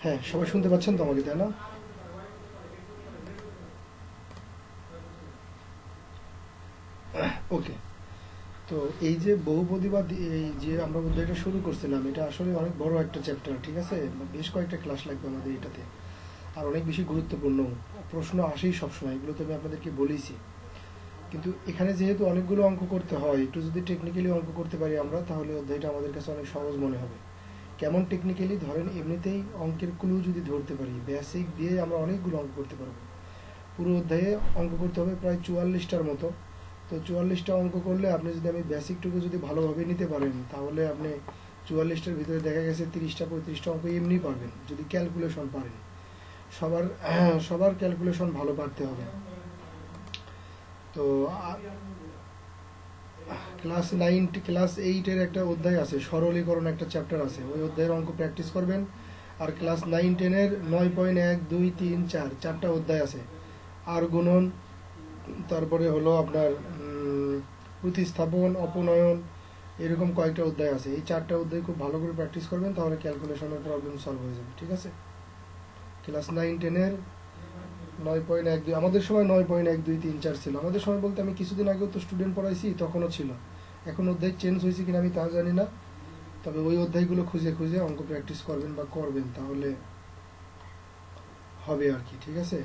হ্যাঁ, সবাই শুনতে পাচ্ছেন তো আমাকে, তাই না? ওকে। তো এই যে বহুপদীবাদ, এই যে আমরা অধ্যায়টা শুরু করছিলাম, এটা আসলে অনেক বড় একটা চ্যাপ্টার, ঠিক আছে? বেশ কয়েকটা ক্লাস লাগবে আমাদের এটাতে, আর অনেক বেশি গুরুত্বপূর্ণ। প্রশ্ন আসেই সবসময়, এগুলো তো আমি আপনাদেরকে বলেইছি। কিন্তু এখানে যেহেতু অনেকগুলো অঙ্ক করতে হয়, একটু যদি টেকনিক্যালি অঙ্ক করতে পারি আমরা, তাহলে অধ্যায়টা আমাদের কাছে অনেক সহজ মনে হবে। কেমন টেকনিক্যালি? ধরেন এমনিতেই অঙ্কের ক্লু যদি ধরতে পারি, বেসিক দিয়ে আমরা অনেকগুলো অঙ্ক করতে পারবো। পুরো অধ্যায়ে অঙ্ক করতে হবে প্রায় 44টার মতো। তো 44টা অঙ্ক করলে আপনি যদি, আমি বেসিকটুকু যদি ভালোভাবে নিতে পারেন, তাহলে আপনি 44টার ভিতরে দেখা গেছে 30টা 35টা অঙ্ক এমনি পারবেন, যদি ক্যালকুলেশন পারেন। সবার সবার ক্যালকুলেশন ভালো পারতে হবে। তো ক্লাস 8-এর একটা অধ্যায় আছে, সরলীকরণ একটা চ্যাপ্টার আছে, ওই অধ্যায়ের অঙ্ক প্র্যাকটিস করবেন। আর ক্লাস 9-10-এর 9.1, 2, 3, 4 চারটা অধ্যায় আছে। আর গুণন, তারপরে হলো আপনার প্রতিস্থাপন, অপনয়ন, এরকম কয়েকটা অধ্যায় আছে। এই চারটা অধ্যায় খুব ভালো করে প্র্যাকটিস করবেন, তাহলে ক্যালকুলেশনের প্রবলেম সলভ হয়ে যাবে, ঠিক আছে? ক্লাস 9-10-এর 9.1, 2, আমাদের সময় 9.1, 2, 3, 4 ছিল। আমাদের সময় বলতে আমি কিছুদিন আগেও তো স্টুডেন্ট পড়াইছি, তখনও ছিল। এখন অধ্যায় চেঞ্জ হয়েছে কিনা আমি তা জানি না, তবে ওই অধ্যায়গুলো খুঁজে খুঁজে অঙ্ক প্র্যাকটিস করবেন বা করবেন, তাহলে হবে আর কি, ঠিক আছে?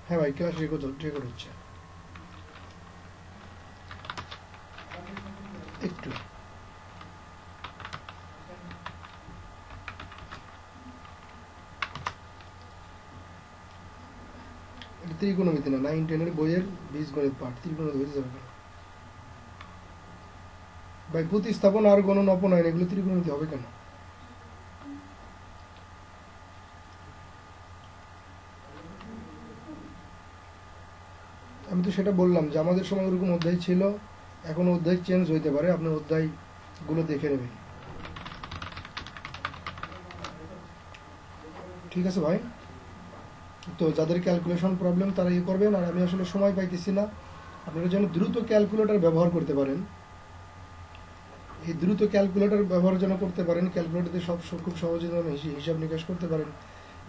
হ্যাঁ ভাই, ক্লাস রেকর্ড হচ্ছে একটু। এটা ত্রিকোণমিতি না, 9-10-এর বইয়ের বীজগণিত পাঠ, ত্রিকোণমিতি হয়ে যাবে না ভাই। প্রতিস্থাপন আর গণন, অপনয়ন, এগুলো ত্রিকোণমিতি হবে কেন? আমি তো সেটা বললাম যে আমাদের সময় ওরকম অধ্যায় ছিল, এখন অধ্যায় চেঞ্জ হইতে পারে, আপনি অধ্যায়গুলো দেখে নেবেন, ঠিক আছে ভাই? তো যাদের ক্যালকুলেশন প্রবলেম তারা ইয়ে করবেন। আর আমি আসলে সময় পাইতেছি না, আপনারা যেন দ্রুত ক্যালকুলেটর ব্যবহার করতে পারেন। এই দ্রুত ক্যালকুলেটর ব্যবহার যেন করতে পারেন, ক্যালকুলেটরে খুব সহজে যেন হিসাব নিকাশ করতে পারেন,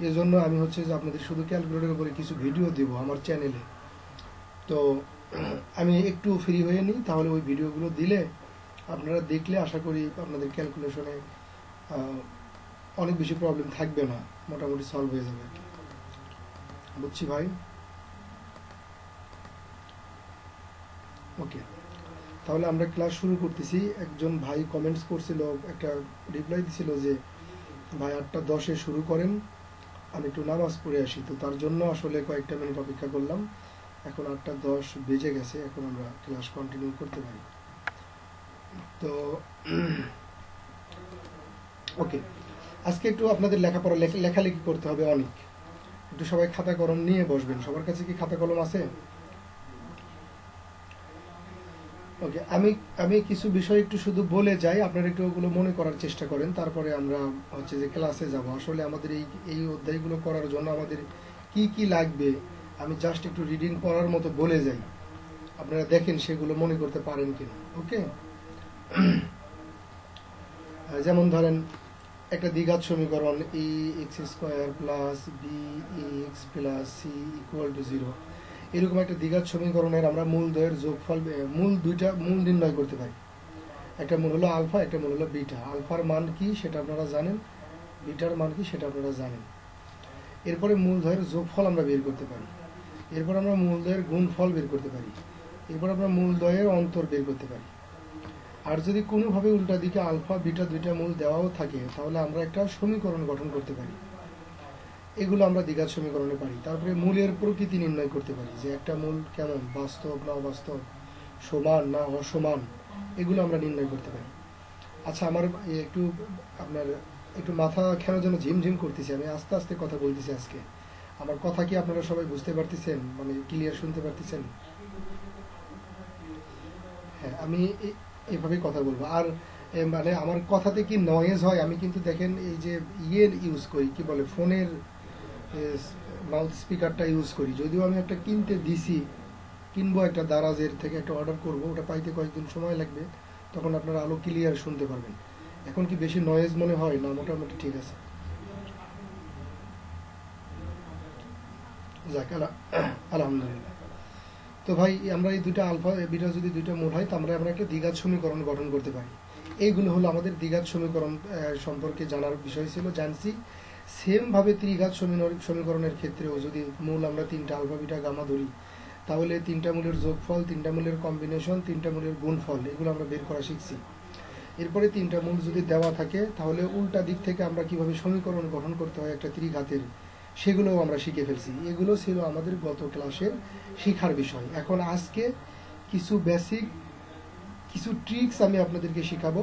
এই জন্য আমি হচ্ছে যে আপনাদের শুধু ক্যালকুলেটরের উপরে কিছু ভিডিও দেব আমার চ্যানেলে। তো আমি একটু ফ্রি হয়ে নিই, তাহলে ওই ভিডিওগুলো দিলে আপনারা দেখলে আশা করি আপনাদের ক্যালকুলেশনে অনেক বেশি প্রবলেম থাকবে না, মোটামুটি সলভ হয়ে যাবে। বুঝছি ভাই। ওকে, তাহলে আমরা ক্লাস শুরু করতেছি। একজন ভাই কমেন্টস করছিল, একটা রিপ্লাই দিছিল যে ভাই 8:10-এ শুরু করেন, আমি একটু নামাজ পড়ে আসি। তো তার জন্য আসলে কয়েকটা মিনিট অপেক্ষা করলাম, এখন 8:10 বেজে গেছে, এখন আমরা ক্লাস কন্টিনিউ করতে পারি। তো ওকে, আজকে একটু আপনাদের লেখাপড়া লেখালেখি করতে হবে অনেক। একটু সবাই খাতা কলম নিয়ে বসবেন। সবার কাছে কি খাতা কলম আছে? ওকে, আমি কিছু বিষয় একটু শুধু বলে যাই, আপনারা একটু ওগুলো মনে করার চেষ্টা করেন, তারপরে আমরা হচ্ছে যে ক্লাসে যাব। আসলে আমাদের এই অধ্যায়গুলো করার জন্য আমাদের কি কি লাগবে, আমি জাস্ট একটু রিডিং পড়ার মতো বলে যাই, আপনারা দেখেন সেগুলো মনে করতে পারেন কিনা। ওকে, যেমন ধরেন একটা দ্বিঘাত সমীকরণ, ax² plus bx plus c equal to 0, এরকম একটা দ্বিঘাত সমীকরণের আমরা মূলদ্বয়ের যোগফল, দুইটা মূল নির্ণয় করতে পারি। একটা মূল হলো আলফা, একটা মূল হলো বিটা। আলফার মান কি সেটা আপনারা জানেন, বিটার মান কি সেটা আপনারা জানেন। এরপরে মূলদ্বয়ের যোগফল আমরা বের করতে পারি, এরপর আমরা মূলদ্বয়ের গুণফল বের করতে পারি, এরপর আমরা মূলদ্বয়ের অন্তর বের করতে পারি। আর যদি কোনোভাবে উল্টা দিকে আলফা বিটা দুইটা মূল দেওয়াও থাকে, তাহলে আমরা একটা সমীকরণ গঠন করতে পারি। এগুলো আমরা দ্বিঘাত সমীকরণে পারি। তারপরে মূলের প্রকৃতি নির্ণয় করতে পারি, যে একটা মূল কেমন, বাস্তব না অবাস্তব, সমান না অসমান, এগুলো আমরা নির্ণয় করতে পারি। আচ্ছা, আমার একটু আপনার একটু মাথা কেন যেন ঝিমঝিম করতেছে, আমি আস্তে আস্তে কথা বলতেছি আজকে। আমার কথা কি আপনারা সবাই বুঝতে পারতেছেন, মানে ক্লিয়ার শুনতে পারতেছেন? হ্যাঁ, আমি এভাবে কথা বলবো। আর মানে আমার কথাতে কি নয়েজ হয়, আমি কিন্তু দেখেন এই যে ইউজ করি, কি বলে, ফোনের মাউথ স্পিকারটা ইউজ করি, যদিও আমি একটা কিনতে দিছি, কিনবো একটা দারাজের থেকে একটা অর্ডার করব, ওটা পাইতে কয়েকদিন সময় লাগবে, তখন আপনারা আলো ক্লিয়ার শুনতে পারবেন। এখন কি বেশি নয়েজ মনে হয় না? মোটামুটি ঠিক আছে। যাক, আলহামদুলিল্লাহ। তো ভাই আমরা এই দুইটা আলফা বিটা যদি দুইটা মূল হয়, তো আমরা একটা দ্বিঘাত সমীকরণ গঠন করতে পারি। এইগুলো হলো আমাদের দ্বিঘাত সমীকরণ সম্পর্কে জানার বিষয় ছিল, জানছি। সেম ভাবে ত্রিঘাত সমীকরণের ক্ষেত্রেও যদি মূল আমরা তিনটা আলফা বিটা গামা ধরি, তাহলে তিনটা মূলের যোগফল, তিনটা মূলের কম্বিনেশন, তিনটা মূলের গুণফল, এগুলো আমরা বের করা শিখছি। এরপরে তিনটা মূল যদি দেওয়া থাকে, তাহলে উল্টা দিক থেকে আমরা কিভাবে সমীকরণ গঠন করতে হয় একটা ত্রিঘাতের, সেগুলোও আমরা শিখে ফেলছি। এগুলো ছিল আমাদের গত ক্লাসের শিখার বিষয়। এখন আজকে কিছু বেসিক কিছু ট্রিক্স আমি আপনাদেরকে শেখাবো,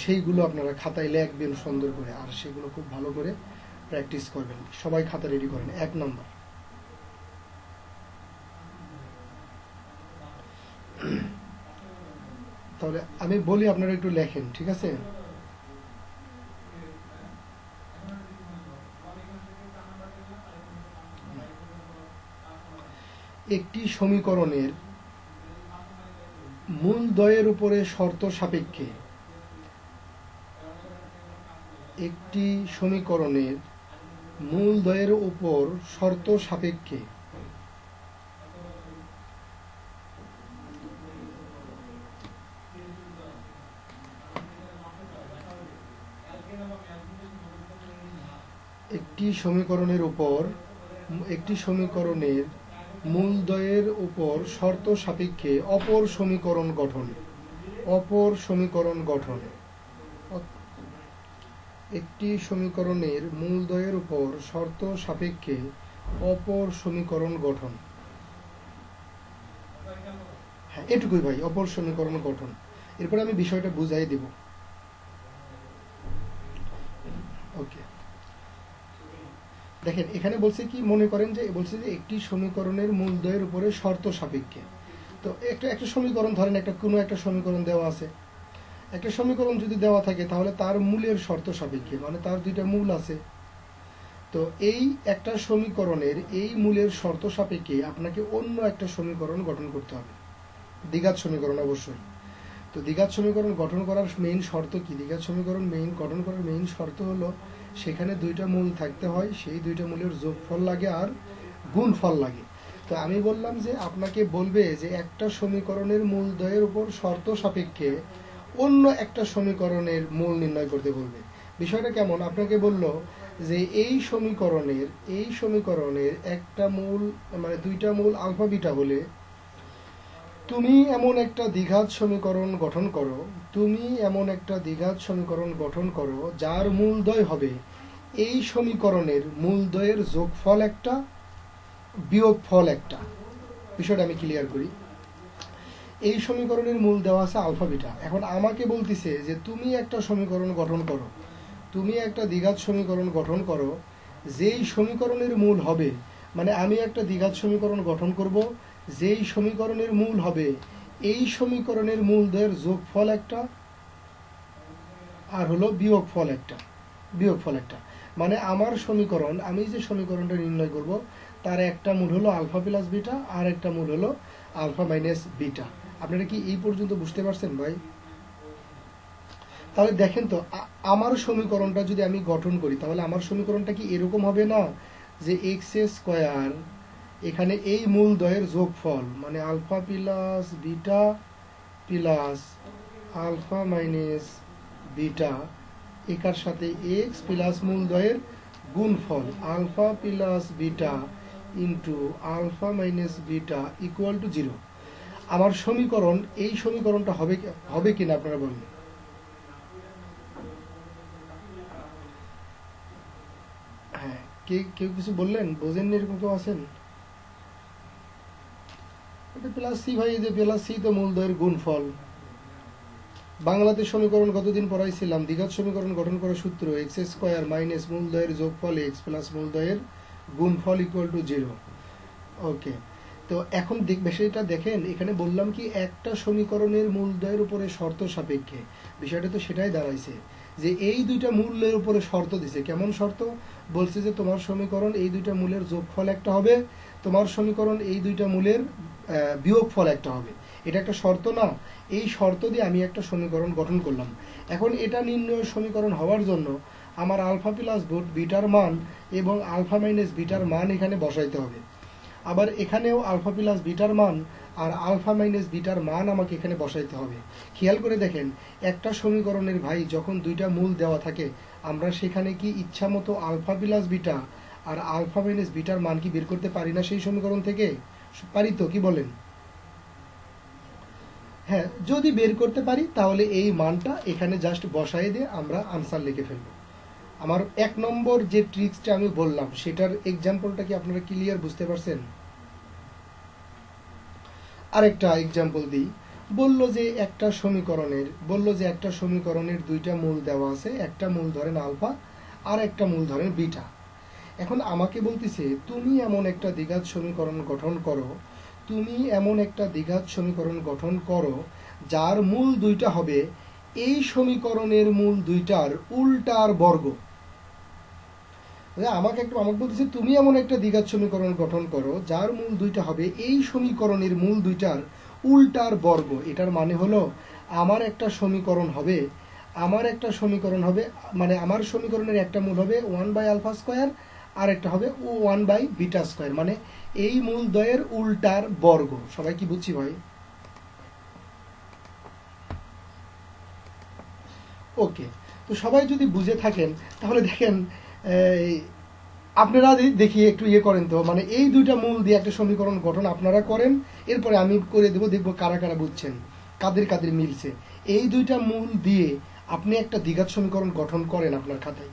সেইগুলো আপনারা খাতায় লিখবেন সুন্দর করে, আর সেগুলো খুব ভালো করে প্র্যাকটিস করবেন। সবাই খাতা রেডি করেন। 1 নম্বর, তাহলে আমি বলি আপনারা একটু লেখেন, ঠিক আছে? একটি সমীকরণের মূলদ্বয়ের উপরে শর্ত সাপেক্ষে, একটি সমীকরণের মূলদ্বয়ের উপর শর্ত সাপেক্ষে একটি সমীকরণের মূলদ্বয়ের উপর শর্ত সাপেক্ষে অপর সমীকরণ গঠন। একটি সমীকরণের মূলদ্বয়ের উপর শর্ত সাপেক্ষে অপর সমীকরণ গঠন। হ্যাঁ, এটুকুই ভাই, অপর সমীকরণ গঠন। এরপরে আমি বিষয়টা বুঝাই দেব। ওকে, দেখেন এখানে বলছে কি, মনে করেন যে বলছে যে একটি সমীকরণের মূলদ্বয়ের উপরে শর্ত সাপেক্ষে। তো একটা সমীকরণ ধরেন, কোনো একটা সমীকরণ দেওয়া আছে। একটা সমীকরণ যদি দেওয়া থাকে, তাহলে তার মূলের শর্ত সাপেক্ষে, মানে তার দুইটা মূল আছে। তো এই একটা সমীকরণের এই মূলের শর্ত সাপেক্ষে আপনাকে অন্য একটা সমীকরণ গঠন করতে হবে, দ্বিঘাত সমীকরণ অবশ্যই। তো দ্বিঘাত সমীকরণ গঠন করার মেইন শর্ত কি? দ্বিঘাত সমীকরণ গঠন করার মেইন শর্ত হলো সেখানে দুইটা মূল থাকতে হয়, সেই দুইটা মূলের যোগফল লাগে আর গুণফল লাগে। তো আমি বললাম যে আপনাকে বলবে যে একটা সমীকরণের মূলদ্বয়ের উপর শর্ত সাপেক্ষে অন্য একটা সমীকরণের মূল নির্ণয় করতে বলবে। বিষয়টা কেমন? আপনাকে বলল যে এই সমীকরণের একটা মূল, মানে দুইটা মূল আলফা বিটা হলে তুমি এমন একটা দ্বিঘাত সমীকরণ গঠন করো যার মূলদ্বয় হবে এই সমীকরণের মূলদ্বয়ের যোগফল একটা, বিয়োগফল একটা। বিষয়টা আমি ক্লিয়ার করি। এই সমীকরণের মূল দেওয়া আছে আলফা বিটা। এখন আমাকে বলতেছে যে তুমি একটা সমীকরণ গঠন করো, তুমি একটা দ্বিঘাত সমীকরণ গঠন করো যেই সমীকরণের মূল হবে, মানে আমি একটা দ্বিঘাত সমীকরণ গঠন করব যেই সমীকরণের মূল হবে এই সমীকরণের মূলদ্বয়ের যোগফল একটা আর হলো বিয়োগফল একটা। মানে আমার সমীকরণ, আমি যে সমীকরণটা নির্ণয় করব তার একটা মূল হলো আলফা প্লাস বিটা আর একটা মূল হলো আলফা মাইনাস বিটা। আপনারা কি এই পর্যন্ত বুঝতে পারছেন ভাই? তাহলে দেখেন তো, আমার সমীকরণটা যদি আমি গঠন করি, তাহলে আমার সমীকরণটা কি এরকম হবে না যে এক্স স্কোয়ার, এখানে এই মূলদ্বয়ের যোগফল মানে alpha plus beta plus alpha minus beta, একার সাথে এক্স প্লাস মূলদ্বয়ের গুণফল alpha plus beta into alpha minus beta equal to 0। আমার সমীকরণ, এই সমীকরণটা হবে কিনা আপনারা বলেন? হ্যাঁ, কেউ কিছু বললেন? বোঝেননি এরকম কেউ আছেন? প্লাস সি ভাই, যে প্লাস সি তো মূলদ্বয়ের গুণফল। বাংলাতে সমীকরণ কতদিন পড়াইছিলাম? দ্বিঘাত সমীকরণ গঠন করার সূত্র এক্স স্কোয়ার মাইনাস মূলদ্বয়ের যোগফল এক্স প্লাস মূলদ্বয়ের গুণফল ইকুয়াল টু 0। ওকে, তো এখন বিষয়টা দেখেন, এখানে বললাম কি একটা সমীকরণের মূলদ্বয়ের উপরে শর্ত সাপেক্ষে, বিষয়টা তো সেটাই দাঁড়াইছে যে এই দুইটা মূলের উপরে শর্ত দিছে। কেমন শর্ত? বলছে যে তোমার সমীকরণ এই দুইটা মূলের যোগফল একটা হবে, তোমার সমীকরণ এই দুইটা মূলের বিয়োগফল একটা হবে। এটা একটা শর্ত না? এই শর্ত দিয়ে আমি একটা সমীকরণ গঠন করলাম। এখন এটা নির্ণয় সমীকরণ হওয়ার জন্য আমার আলফা প্লাস বিটার মান এবং আলফা মাইনাস বিটার মান এখানে বসাইতে হবে। আবার এখানেও আলফা প্লাস বিটার মান আর আলফা মাইনাস বিটার মান আমাকে এখানে বসাইতে হবে। খেয়াল করে দেখেন, একটা সমীকরণের ভাই যখন দুইটা মূল দেওয়া থাকে, আমরা সেখানে কি ইচ্ছা মতো আলফা প্লাস বিটা আর আলফা মাইনাস বিটার মান কি বের করতে পারি না সেই সমীকরণ থেকে? পারি তো, কি বলেন? হ্যাঁ, যদি বের করতে পারি তাহলে এই মানটা এখানে জাস্ট বসাই দিয়ে আমরা আনসার লিখে ফেলবো। আমার 1 নম্বর যে ট্রিক্সটা আমি বললাম সেটার এক্সাম্পলটা কি আপনারা ক্লিয়ার বুঝতে পারছেন? আরেকটা এক্সাম্পল দিই। বললো যে একটা সমীকরণের দুইটা মূল দেওয়া আছে, একটা মূল ধরেন আলফা আর একটা মূল ধরেন বিটা। এখন আমাকে বলতেছে তুমি এমন একটা দ্বিঘাত সমীকরণ গঠন করো যার মূল দুইটা হবে এই সমীকরণের মূল দুইটার উল্টার বর্গ। আমাকে বলতেছে তুমি এমন একটা দ্বিঘাত সমীকরণ গঠন করো যার মূল দুইটা হবে এই সমীকরণের মূল দুইটার উল্টার বর্গ। এটার মানে হলো আমার একটা সমীকরণ হবে মানে আমার সমীকরণের একটা মূল হবে 1/α স্কয়ার আর একটা হবে 1/β স্কয়ার, মানে এই মূল দ্বয়ের উল্টার বর্গ। সবাই কি বুঝছি ভাই? ওকে, তো সবাই যদি বুঝে থাকেন তাহলে দেখেন আপনারা দেখি একটু করেন তো, মানে এই দুইটা মূল দিয়ে একটা সমীকরণ গঠন আপনারা করেন, এরপরে আমি করে দেবো, দেখবো কারা কারা বুঝছেন, কাদের কাদের মিলছে। এই দুইটা মূল দিয়ে আপনি একটা দ্বিঘাত সমীকরণ গঠন করেন আপনার খাতায়।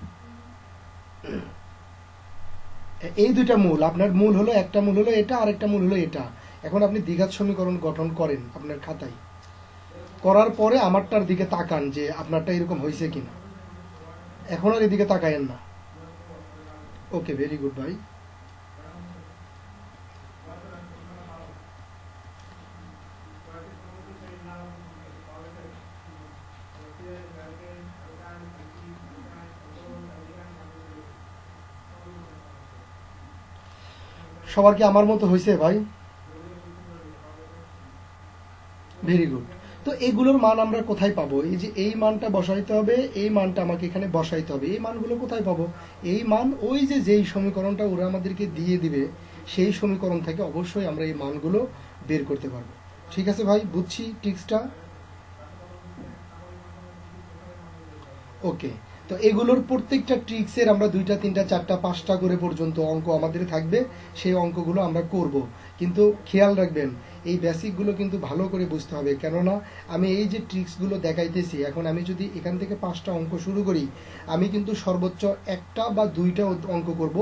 এই দুইটা মূল, আপনার মূল হলো, একটা মূল হলো এটা আর একটা মূল হলো এটা। এখন আপনি দ্বিঘাত সমীকরণ গঠন করেন আপনার খাতায়, করার পরে আমারটার দিকে তাকান যে আপনারটা এরকম হয়েছে কিনা। এখন আর এদিকে তাকায়েন না। ওকে, ভেরি গুড ভাই। সবার কি আমার মতো হয়েছে ভাই? Very good. তো এগুলোর মান আমরা কোথায় পাবো? এই যে এই মানটা বসাইতে হবে, এই মানটা আমাকে এখানে বসাইতে হবে। এই মানগুলো কোথায় পাবো? এই মান ওই যে যেই সমীকরণটা ওরা আমাদেরকে দিয়ে দিবে সেই সমীকরণ থেকে অবশ্যই আমরা এই মানগুলো বের করতে পারবো। ঠিক আছে ভাই, বুঝছি ট্রিক্সটা। ওকে, তো এগুলোর প্রত্যেকটা ট্রিক্সের আমরা 2টা 3টা 4টা 5টা করে পর্যন্ত অঙ্ক আমাদের থাকবে, সেই অঙ্কগুলো আমরা করব। কিন্তু খেয়াল রাখবেন এই বেসিকগুলো কিন্তু ভালো করে বুঝতে হবে, কেননা আমি এই যে ট্রিক্সগুলো দেখাইতেছি, এখন আমি যদি এখান থেকে 5টা অঙ্ক শুরু করি, আমি কিন্তু সর্বোচ্চ 1টা বা 2টা অঙ্ক করব,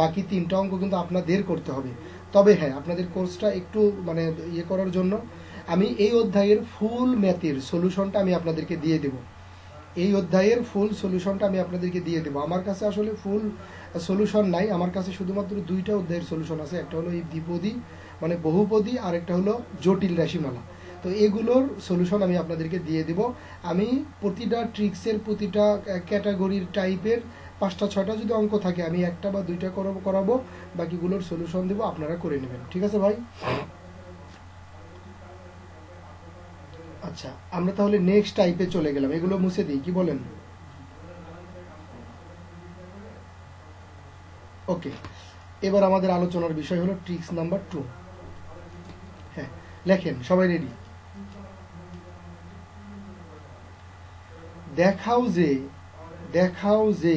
বাকি 3টা অঙ্ক কিন্তু আপনাদের করতে হবে। তবে হ্যাঁ, আপনাদের কোর্সটা একটু মানে করার জন্য আমি এই অধ্যায়ের ফুল ম্যাথের সলিউশনটা আমি আপনাদেরকে দিয়ে দেব। এই অধ্যায়ের ফুল সলিউশনটা আমি আপনাদেরকে দিয়ে দেবো। আমার কাছে আসলে ফুল সলিউশন নাই, আমার কাছে শুধুমাত্র 2টা অধ্যায়ের সলিউশন আছে। একটা হলো এই দ্বিপদী মানে বহুপদী, আর একটা হলো জটিল রাশিমালা। তো এগুলোর সলিউশন আমি আপনাদেরকে দিয়ে দেব। আমি প্রতিটা ট্রিক্সের প্রতিটা ক্যাটাগরির টাইপের 5টা 6টা যদি অঙ্ক থাকে আমি 1টা বা 2টা করাবো, বাকিগুলোর সলিউশন দেবো, আপনারা করে নেবেন। ঠিক আছে ভাই? আচ্ছা, আমরা তাহলে নেক্সট টাইপে চলে গেলাম। এগুলো মুছে দিই, কি বলেন? ওকে, এবার আমাদের আলোচনার বিষয় হলো ট্রিক্স নাম্বার 2। হ্যাঁ, লেখেন, সবাই রেডি? দেখাও যে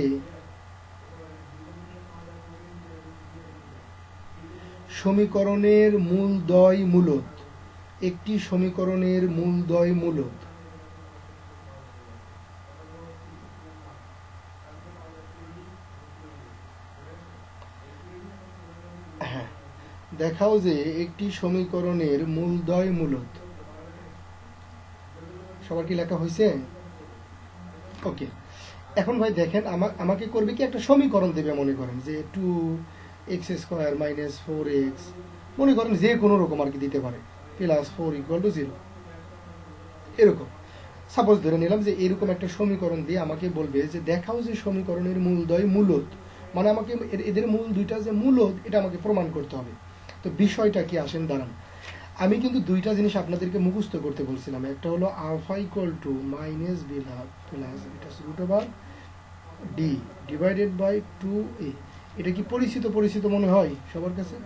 সমীকরণের মূলদ্বয় মূলত, একটি সমীকরণের মূলদ্বয় মূলত দেখাও যে একটি সমীকরণের মূলদ্বয় মূলত। সবার কি লেখা হয়েছে? ওকে, এখন ভাই দেখেন, আমাকে করবে কি, একটা সমীকরণ দেবে, মনে করেন যে 2x² - 4x, মনে করেন যে কোনো রকম আর কি দিতে পারে, +4 = 0, এরকম সাপোজ ধরে নিলাম যে এরকম একটা সমীকরণ দিয়ে আমাকে বলবে যে দেখাও যে সমীকরণের মূলদ্বয় মূলদ, মানে আমাকে এদের মূল দুইটা যে মূলদ এটা আমাকে প্রমাণ করতে হবে। তো বিষয়টা কি আসেন দাঁড়ান, আমি কিন্তু দুইটা জিনিস আপনাদেরকে মুখস্থ করতে বলছিলাম, একটা হলো alpha equal to minus beta plus beta root over D divided by 2a। এটা কি পরিচিত পরিচিত মনে হয় সবার কাছে?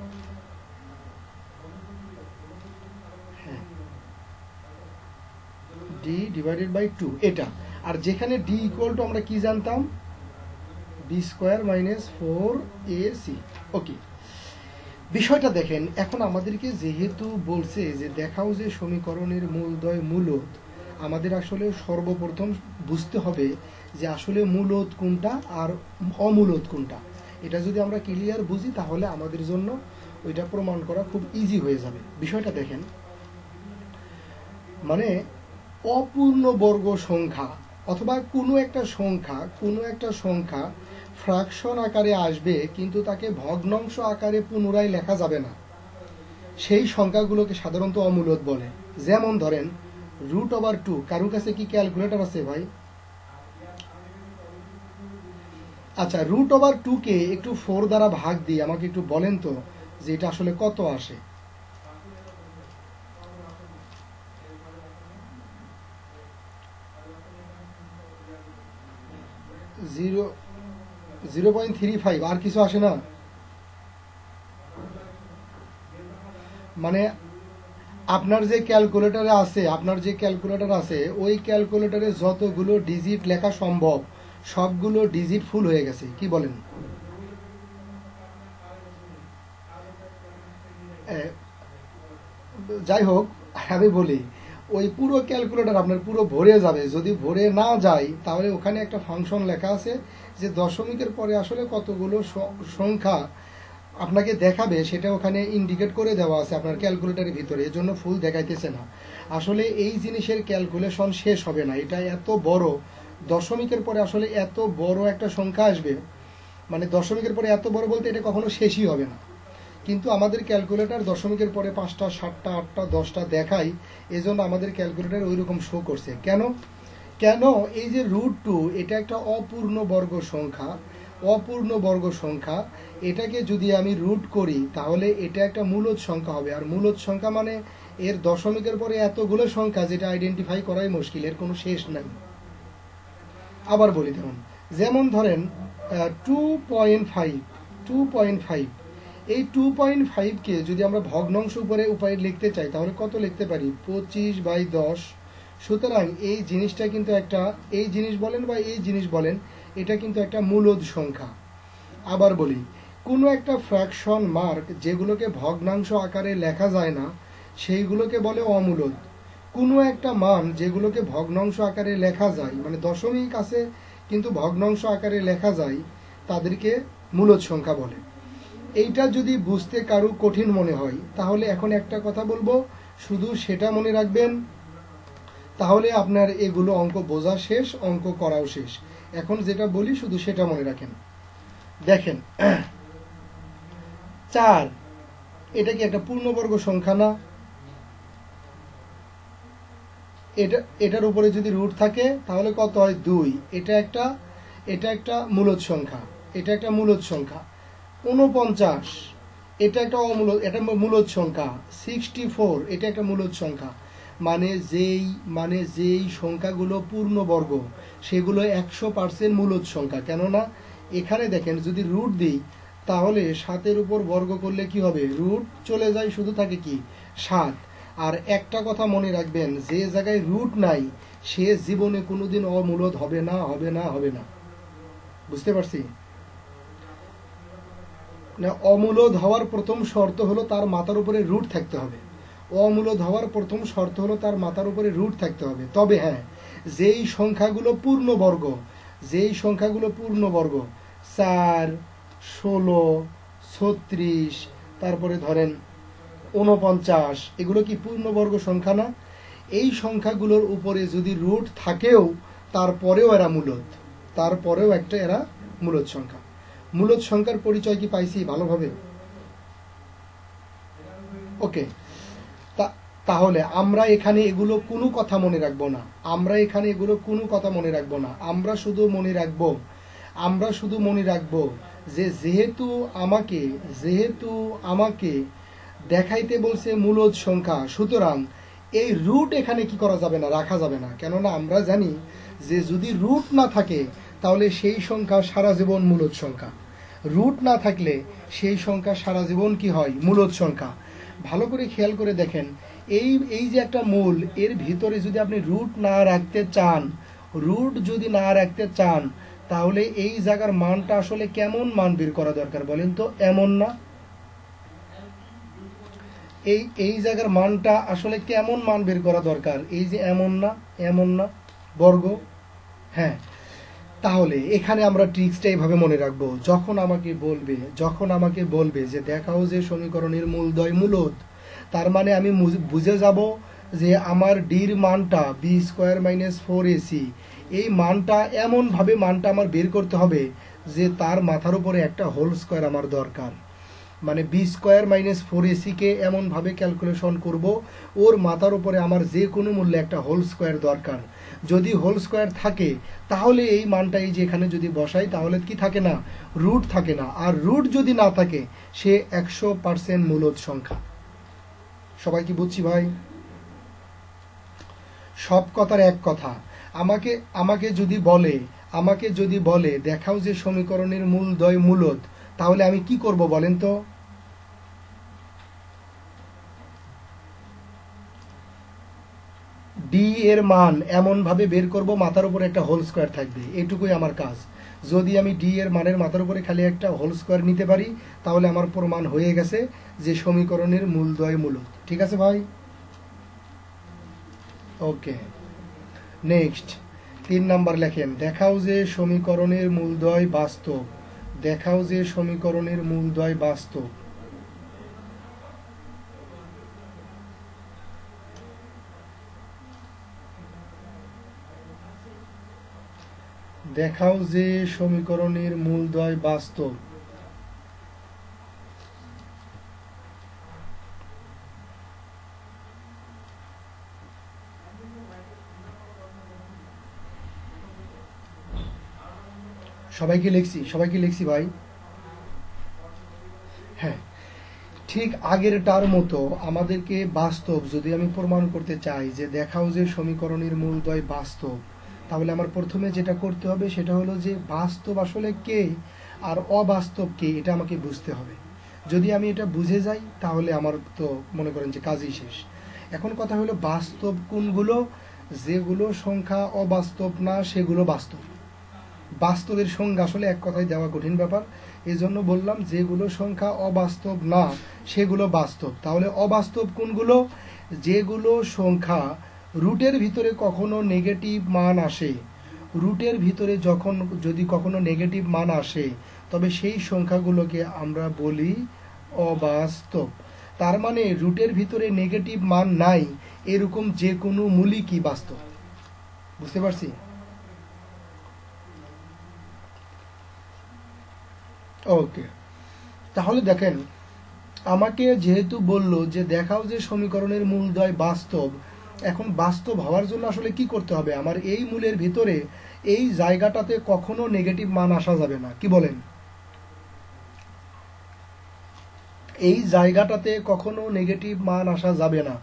হ্যাঁ, ডি ডিভাইডেড বাই 2 এটা। আর যেখানে ডি ইকুয়াল টু আমরা কি জানতাম, বি স্কোয়ার মাইনাস 4ac। ওকে, বিষয়টা দেখেন, এখন আমাদেরকে যেহেতু বলছে যে দেখাও যে সমীকরণের মূলদ্বয় মূলদ, আমাদের আসলে সর্বপ্রথম বুঝতে হবে যে আসলে মূলদ কোনটা আর অমূলদ কোনটা। এটা যদি আমরা ক্লিয়ার বুঝি তাহলে আমাদের জন্য ওইটা প্রমাণ করা খুব ইজি হয়ে যাবে। বিষয়টা দেখেন, মানে অপূর্ণ বর্গ সংখ্যা অথবা কোনো একটা সংখ্যা ফ্র্যাকশন আকারে আসবে কিন্তু তাকে ভগ্নাংশ আকারে পুনরায় লেখা যাবে না, সেই সংখ্যাগুলোকে সাধারণত অমূলদ বলে। যেমন ধরেন √2। কারোর কাছে কি ক্যালকুলেটর আছে ভাই? আচ্ছা, √2 কে একটু 4 দ্বারা ভাগ দিয়ে আমাকে একটু বলেন তো যে এটা আসলে কত আসে। 0.35। আর কিছু আসে না? মানে আপনার যে ক্যালকুলেটর আছে ওই ক্যালকুলেটরে যতগুলো ডিজিট লেখা সম্ভব সবগুলো ডিজিট ফুল হয়ে গেছে, কি বলেন? যাই হোক, আমি বলি ওই পুরো ক্যালকুলেটর আপনার পুরো ভরে যাবে। যদি ভরে না যায় তাহলে ওখানে একটা ফাংশন লেখা আছে যে দশমিকের পরে আসলে কতগুলো সংখ্যা আপনাকে দেখাবে, সেটা ওখানে ইন্ডিকেট করে দেওয়া আছে আপনার ক্যালকুলেটরের ভিতরে, এজন্য ফুল দেখাইতেছে না। আসলে এই জিনিসের ক্যালকুলেশন শেষ হবে না, এটা এত বড়, দশমিকের পরে আসলে এত বড় একটা সংখ্যা আসবে, মানে দশমিকের পরে এত বড় বলতে এটা কখনো শেষই হবে না। কিন্তু আমাদের ক্যালকুলেটর দশমিকের পরে 5টা 7টা 8টা 10টা দেখাই, এজন্য আমাদের ক্যালকুলেটর ওই রকম শো করছে। কেন? এই যে √2 এটা একটা অপূর্ণ বর্গ সংখ্যা, এটাকে যদি আমি রুট করি তাহলে এটা একটা মূলদ সংখ্যা হবে। আর মূলদ সংখ্যা মানে এর দশমিকের পরে এতগুলো সংখ্যা যেটা আইডেন্টিফাই করাই মুশকিল, এর কোনো শেষ নাই। আবার বলি দেখুন, যেমন ধরেন 2.5। এই 2.5 কে যদি আমরা ভগ্নাংশ উপায়ে লিখতে চাই তাহলে কত লিখতে পারি? 25/10। সুতরাং এই জিনিসটা কিন্তু একটা, এই জিনিস বলেন বা এই জিনিস বলেন, এটা কিন্তু একটা মূলদ সংখ্যা। আবার বলি, কোনো একটা ফ্র্যাকশন মার্ক যেগুলোকে ভগ্নাংশ আকারে লেখা যায় না সেইগুলোকে বলে অমূলদ। কোনো একটা মান যেগুলোকে ভগ্নাংশ আকারে লেখা যায়, মানে দশমিক আছে কিন্তু ভগ্নাংশ আকারে লেখা যায়, তাদেরকে মূলদ সংখ্যা বলে। এইটা যদি বুঝতে কারো কঠিন মনে হয় তাহলে এখন একটা কথা বলবো, শুধু সেটা মনে রাখবেন, তাহলে আপনার এগুলো অঙ্ক বোঝা শেষ, অঙ্ক করাও শেষ। এখন যেটা বলি শুধু সেটা মনে রাখেন। দেখেন 4 এটা কি একটা পূর্ণবর্গ সংখ্যা না? এটার উপরে যদি রুট থাকে তাহলে কত হয়? 2। এটা একটা মূলদ সংখ্যা। 49 এটা একটা মূলদ সংখ্যা। 64 এটা একটা মূলদ সংখ্যা। মানে যেই সংখ্যাগুলো পূর্ণবর্গ সেগুলো 100% মূলদ সংখ্যা। কেননা এখানে দেখেন যদি রুট দিই তাহলে 7-এর উপর বর্গ করলে কি হবে? রুট চলে যায়, শুধু থাকে কি? 7। আর একটা কথা মনে রাখবেন, যে জায়গায় রুট নাই সে জীবনে কোনোদিন অমূলদ হবে না। বুঝতে পারছি না? অমূলদ হওয়ার প্রথম শর্ত হলো তার মাথার উপরে রুট থাকতে হবে। তবে হ্যাঁ, যেই সংখ্যাগুলো পূর্ণবর্গ 4, 16, 36, তারপরে ধরেন 49, এগুলো কি পূর্ণবর্গ সংখ্যা না? এই সংখ্যাগুলোর উপরে যদি রুট থাকেও তারপরেও এরা মূলদ সংখ্যা। মূলদ সংখ্যার পরিচয় কি পাইছি ভালোভাবে? ওকে, তাহলে আমরা এখানে এগুলো কোনো কথা মনে রাখবো না, আমরা শুধু মনে রাখবো যে যেহেতু আমাকে দেখাইতে বলছে মূলদ সংখ্যা, সুতরাং এই রুট এখানে কি করা যাবে না, রাখা যাবে না। কেননা আমরা জানি যে যদি রুট না থাকে তাহলে সেই সংখ্যা সারা জীবন মূলদ সংখ্যা, রুট না থাকলে সেই সংখ্যা সারা জীবন কি হয়, মূলদ সংখ্যা। ভালো করে খেয়াল করে দেখেন, এই যে একটা মূল, এর ভিতরে যদি আপনি রুট না রাখতে চান তাহলে এই জায়গার মানটা আসলে কেমন মান বের করা দরকার বলেন তো? এমন না? এই জায়গার মানটা আসলে কেমন মান বের করা দরকার? এই যে এমন না বর্গ। হ্যাঁ, তাহলে এখানে আমরা ট্রিক্সটা এইভাবে মনে রাখবো, যখন আমাকে বলবে যে দেখাও যে সমীকরণের মূলদ্বয় মূলদ, তার মানে আমি বুঝে যাব যে আমার ডির মানটা b² - 4ac, এই মানটা এমনভাবে মানটা আমার বের করতে হবে যে তার মাথার উপরে একটা হোল স্কোয়ার আমার দরকার। মানে b² - 4ac কে এমনভাবে ক্যালকুলেশন করব ওর মাথার উপরে আমার যে কোনো মূল্যে একটা হোল স্কোয়ার দরকার। যদি হোল স্কোয়ার থাকে তাহলে এই মানটা এই যে এখানে যদি বসাই তাহলে কি থাকে না, রুট থাকে না। আর রুট যদি না থাকে সে 100% মূলদ সংখ্যা। সবাই কি বুঝছি ভাই? সব কথার এক কথা, আমাকে যদি বলে দেখাও যে সমীকরণের মূলদ্বয় মূলদ, তাহলে আমি কি করব বলেন তো? ডি এর মান এমন ভাবে বের করব মাথার উপরে একটা হোল স্কোয়ার থাকবে, এটুকুই আমার কাজ। যদি আমি ডি এর মানের মাথার উপরে খালি একটা হোল স্কোয়ার নিতে পারি তাহলে আমার প্রমাণ হয়ে গেছে যে সমীকরণের মূলদ্বয় মূলদ। ঠিক আছে ভাই? ওকে, নেক্সট 3 নাম্বার লেখেন, দেখাও যে সমীকরণের মূলদ্বয় বাস্তব। দেখাও যে সমীকরণের মূলদ্বয় বাস্তব। সবাইকে লিখছি ভাই? হ্যাঁ, ঠিক আগেরটার মতো আমাদেরকে বাস্তব যদি আমি প্রমাণ করতে চাই যে দেখাও যে সমীকরণের মূলদ্বয় বাস্তব, তাহলে আমার প্রথমে যেটা করতে হবে সেটা হলো যে বাস্তব আসলে কে আর অবাস্তব কে এটা আমাকে বুঝতে হবে। যদি আমি এটা বুঝে যাই তাহলে আমার তো মনে করেন যে কাজই শেষ। এখন কথা হলো বাস্তব কোনগুলো? যেগুলো সংখ্যা অবাস্তব না সেগুলো বাস্তব। বাস্তবের সংখ্যা আসলে এক কথায় দেওয়া কঠিন ব্যাপার, এই জন্য বললাম যেগুলো সংখ্যা অবাস্তব না সেগুলো বাস্তব। তাহলে অবাস্তব কোনগুলো? যেগুলো সংখ্যা রুটের ভিতরে কখনো নেগেটিভ মান আসে, যদি কখনো নেগেটিভ মান আসে তবে সেই সংখ্যাগুলোকে আমরা বলি অবাস্তব। তার মানে রুটের ভিতরে নেগেটিভ মান নাই এরকম যে কোনো মূলই কি বাস্তব। বুঝতে পারছি? ওকে, তাহলে দেখেন আমাকে যেহেতু বললো যে দেখাও যে সমীকরণের মূলদ্বয় বাস্তব, এখন বাস্তব হওয়ার জন্য আসলে কি করতে হবে? আমার এই মূলের ভিতরে এই জায়গাটাতে কখনো নেগেটিভ মান আসা যাবে না। কি বলেন? এই জায়গাটাতে কখনো নেগেটিভ মান আসা যাবে না।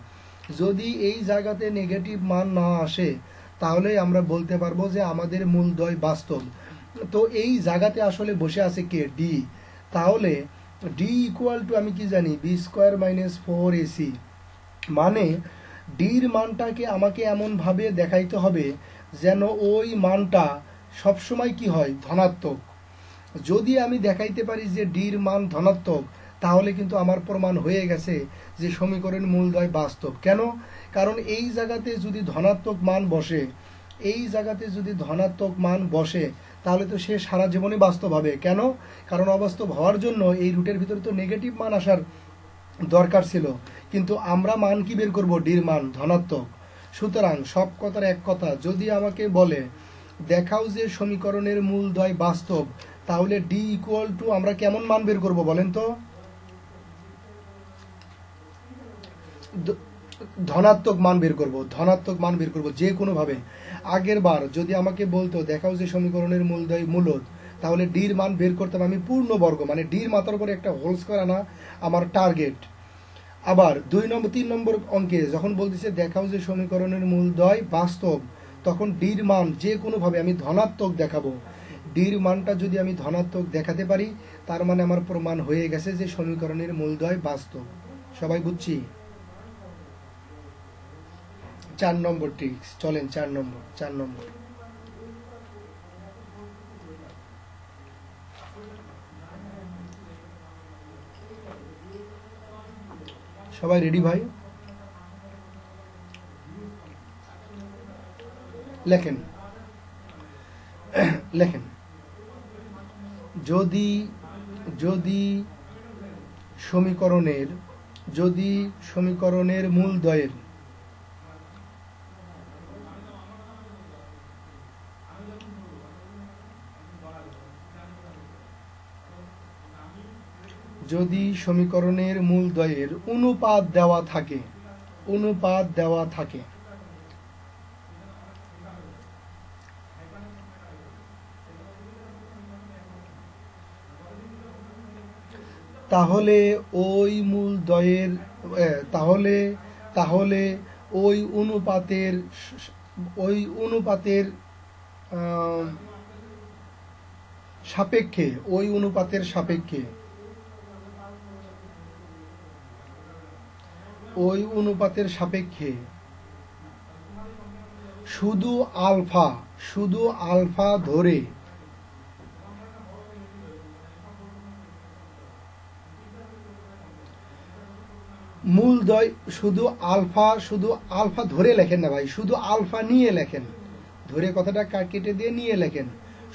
যদি এই জায়গাতে নেগেটিভ মান না আসে তাহলে আমরা বলতে পারবো যে আমাদের মূলদ্বয় বাস্তব। তো এই জায়গাতে আসলে বসে আছে কে? ডি। তাহলে ডি ইকুয়াল টু আমি কি জানি b² - 4ac, মানে ডির মানটাকে আমাকে এমন ভাবে দেখাইতে হবে যেন ওই মানটা সবসময় কি হয়, ধনাত্মক। যদি আমি দেখাইতে পারি যে ডির মান ধনাত্মক তাহলে কিন্তু আমার প্রমাণ হয়ে গেছে যে সমীকরণ মূলদ্বয় বাস্তব। কেন? কারণ এই জায়গাতে যদি ধনাত্মক মান বসে তাহলে তো সে সারা জীবনে বাস্তব হবে। কেন? কারণ অবাস্তব হওয়ার জন্য এই রুটের ভিতরে তো নেগেটিভ মান আসার দরকার ছিল, কিন্তু আমরা মান কি বের করব? ডির মান ধনাত্মক। সুতরাং সব কথার এক কথা, যদি আমাকে বলে দেখাও যে সমীকরণের মূলদ্বয় বাস্তব, তাহলে ডি ইকুয়াল টু আমরা কেমন মান বের করব বলেন তো? ধনাত্মক মান বের করব, ধনাত্মক মান বের করব যে কোনো ভাবে। আগের বার যদি আমাকে বলতো দেখাও যে সমীকরণের মূলদয় মূলদ, তাহলে ডির মান বের করতাম আমি পূর্ণ বর্গ, মানে ডির মাথার উপরে একটা হোল স্কয়ার আনা আমার টার্গেট। আবার 3 নম্বর অঙ্কে যখন বলতেছে দেখাও যে সমীকরণের মূলদয় বাস্তব, তখন ডির মান যে কোনোভাবে আমি ধনাত্মক দেখাবো। ডির মানটা যদি আমি ধনাত্মক দেখাতে পারি, তার মানে আমার প্রমাণ হয়ে গেছে যে সমীকরণের মূলদয় বাস্তব। সবাই বুঝছি? 4 নম্বর ট্রিক্স, চলেন 4 নম্বর। সবাই রেডি ভাই? লেখেন লেখেন। যদি সমীকরণের মূলদয়ের অনুপাত দেওয়া থাকে, তাহলে ওই অনুপাতের সাপেক্ষে শুধু আলফা ধরে মূলদয়, শুধু আলফা ধরে লেখেন না ভাই, শুধু আলফা নিয়ে লেখেন। ধরে কথাটা কেটে দিয়ে নিয়ে লেখেন,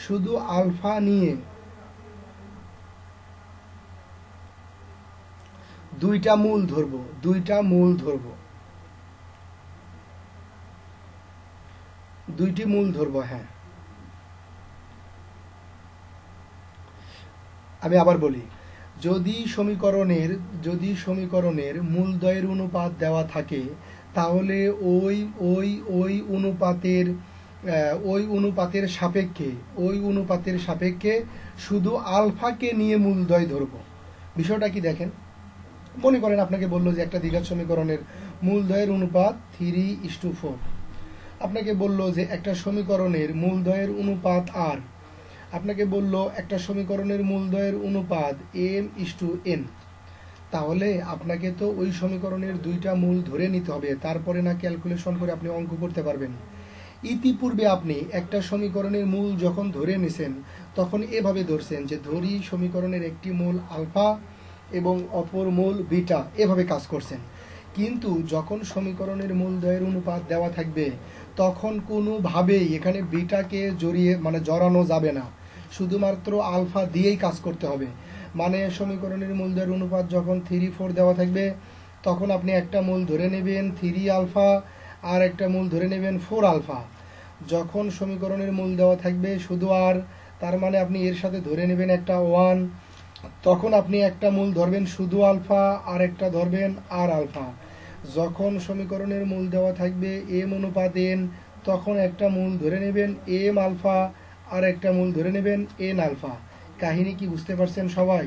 শুধু আলফা নিয়ে দুইটা মূল ধরবো। হ্যাঁ, আমি আবার বলি, যদি সমীকরণের মূলদয়ের অনুপাত দেওয়া থাকে, তাহলে ওই অনুপাতের সাপেক্ষে শুধু আলফাকে নিয়ে মূলদয় ধরবো। বিষয়টা কি দেখেন, মনে করেন আপনাকে বললো যে একটা দ্বিঘাত সমীকরণের মূলদয়ের অনুপাত 3:4। আপনাকে বললো যে একটা সমীকরণের মূলদয়ের অনুপাত আর, আপনাকে বললো একটা সমীকরণের মূলদয়ের অনুপাত m:n। তাহলে আপনাকে তো ওই সমীকরণের দুইটা মূল ধরে নিতে হবে, তারপরে না ক্যালকুলেশন করে আপনি অঙ্ক করতে পারবেন। ইতিপূর্বে আপনি একটা সমীকরণের মূল যখন ধরে নিছেন, তখন এভাবে ধরছেন যে ধরি সমীকরণের একটি মূল আলফা এবং অপর মূল বিটা, এভাবে কাজ করছেন। কিন্তু যখন সমীকরণের মূলদয়ের অনুপাত দেওয়া থাকবে, তখন কোনোভাবেই এখানে বিটাকে জড়ানো যাবে না, শুধুমাত্র আলফা দিয়েই কাজ করতে হবে। মানে সমীকরণের মূলদয়ের অনুপাত যখন 3:4 দেওয়া থাকবে, তখন আপনি একটা মূল ধরে নেবেন 3 আলফা, আর একটা মূল ধরে নেবেন 4 আলফা। যখন সমীকরণের মূল দেওয়া থাকবে শুধু আর, তার মানে আপনি এর সাথে ধরে নেবেন একটা 1, তখন আপনি একটা মূল ধরবেন শুধু আলফা, আর একটা ধরবেন আর আলফা। যখন সমীকরণের মূল দেওয়া থাকবে m:n, তখন একটা মূল ধরে নেবেন m আলফা, আর একটা মূল ধরে নেবেন n আলফা। কাহিনী কি বুঝতে পারছেন সবাই?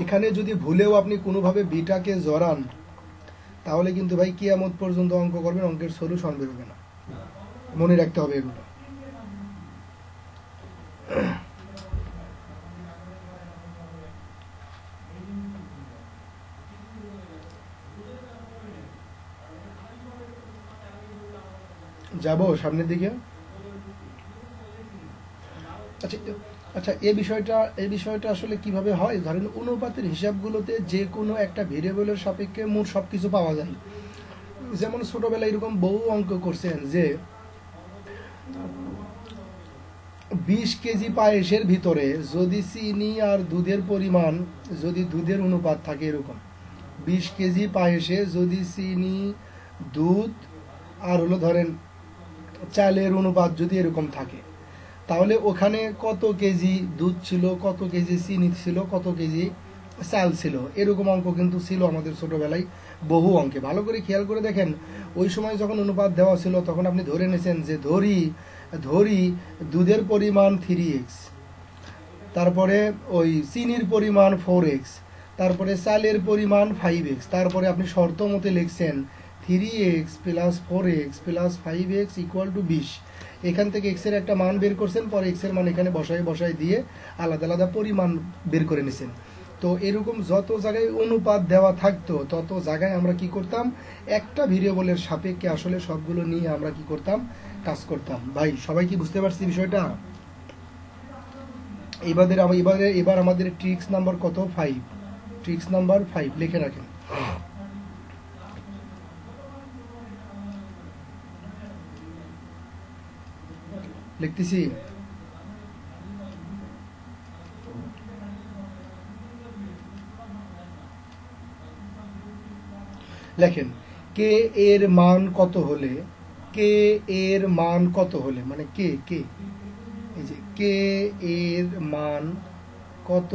এখানে যদি ভুলেও আপনি কোনোভাবে বিটাকে জড়ান, তাহলে কিন্তু ভাই কিয়ামত পর্যন্ত অঙ্ক করবেন, অঙ্কের সলিউশন বেরোবে না। মনে রাখতে হবে এগুলো। যাব সামনের দিকে। আচ্ছা, এই বিষয়টা আসলে কিভাবে হয়? ধরেন অনুপাতের হিসাবগুলোতে যে কোনো একটা ভেরিয়েবলের সাপেক্ষে মোট সবকিছু পাওয়া যায়। যেমন ছোটবেলায় এরকম বহু অঙ্ক করছেন যে 20 কেজি পায়েসের ভিতরে যদি চিনি আর দুধের পরিমাণ, যদি দুধের অনুপাত থাকে এরকম, 20 কেজি পায়েসে যদি চিনি, দুধ আর ধরেন চালের অনুপাত যদি এরকম থাকে, তাহলে ওখানে কত কেজি দুধ ছিল, কত কেজি চিনি ছিল, কত কেজি চাল ছিল, এরকম অঙ্ক কিন্তু ছিল আমাদের ছোটবেলায় বহু অঙ্কে। ভালো করে খেয়াল করে দেখেন, ওই সময় যখন অনুপাত দেওয়া ছিল তখন আপনি ধরে নিয়েছেন যে ধরি দুধের পরিমাণ 3x, তারপরে ওই চিনির পরিমাণ 4x, তারপরে চালের পরিমাণ 5x, তারপরে আপনি শর্ত মতে লিখছেন 3x plus 4x plus 5x equal to 20। এখান থেকে x এর একটা মান বের করছেন, পরে x এর মান এখানে বসায় দিয়ে আলাদা আলাদা পরিমাণ বের করে নিছেন। তো এরকম যত জায়গায় অনুপাত দেওয়া থাকতো তত জায়গায় আমরা কি করতাম, একটা ভেরিয়েবলের সাপেক্ষে আসলে সবগুলো নিয়ে আমরা কি করতাম, কাজ করতাম। ভাই সবাই কি বুঝতে পারছি বিষয়টা? এবার আমাদের ট্রিক্স নাম্বার কত? 5। ট্রিক্স নাম্বার 5 লিখে রাখেন। লিখতেছি, লেখেন কে এর মান কত হলে, কে এর মান কত হলে, মানে কে এই যে কে এর মান কত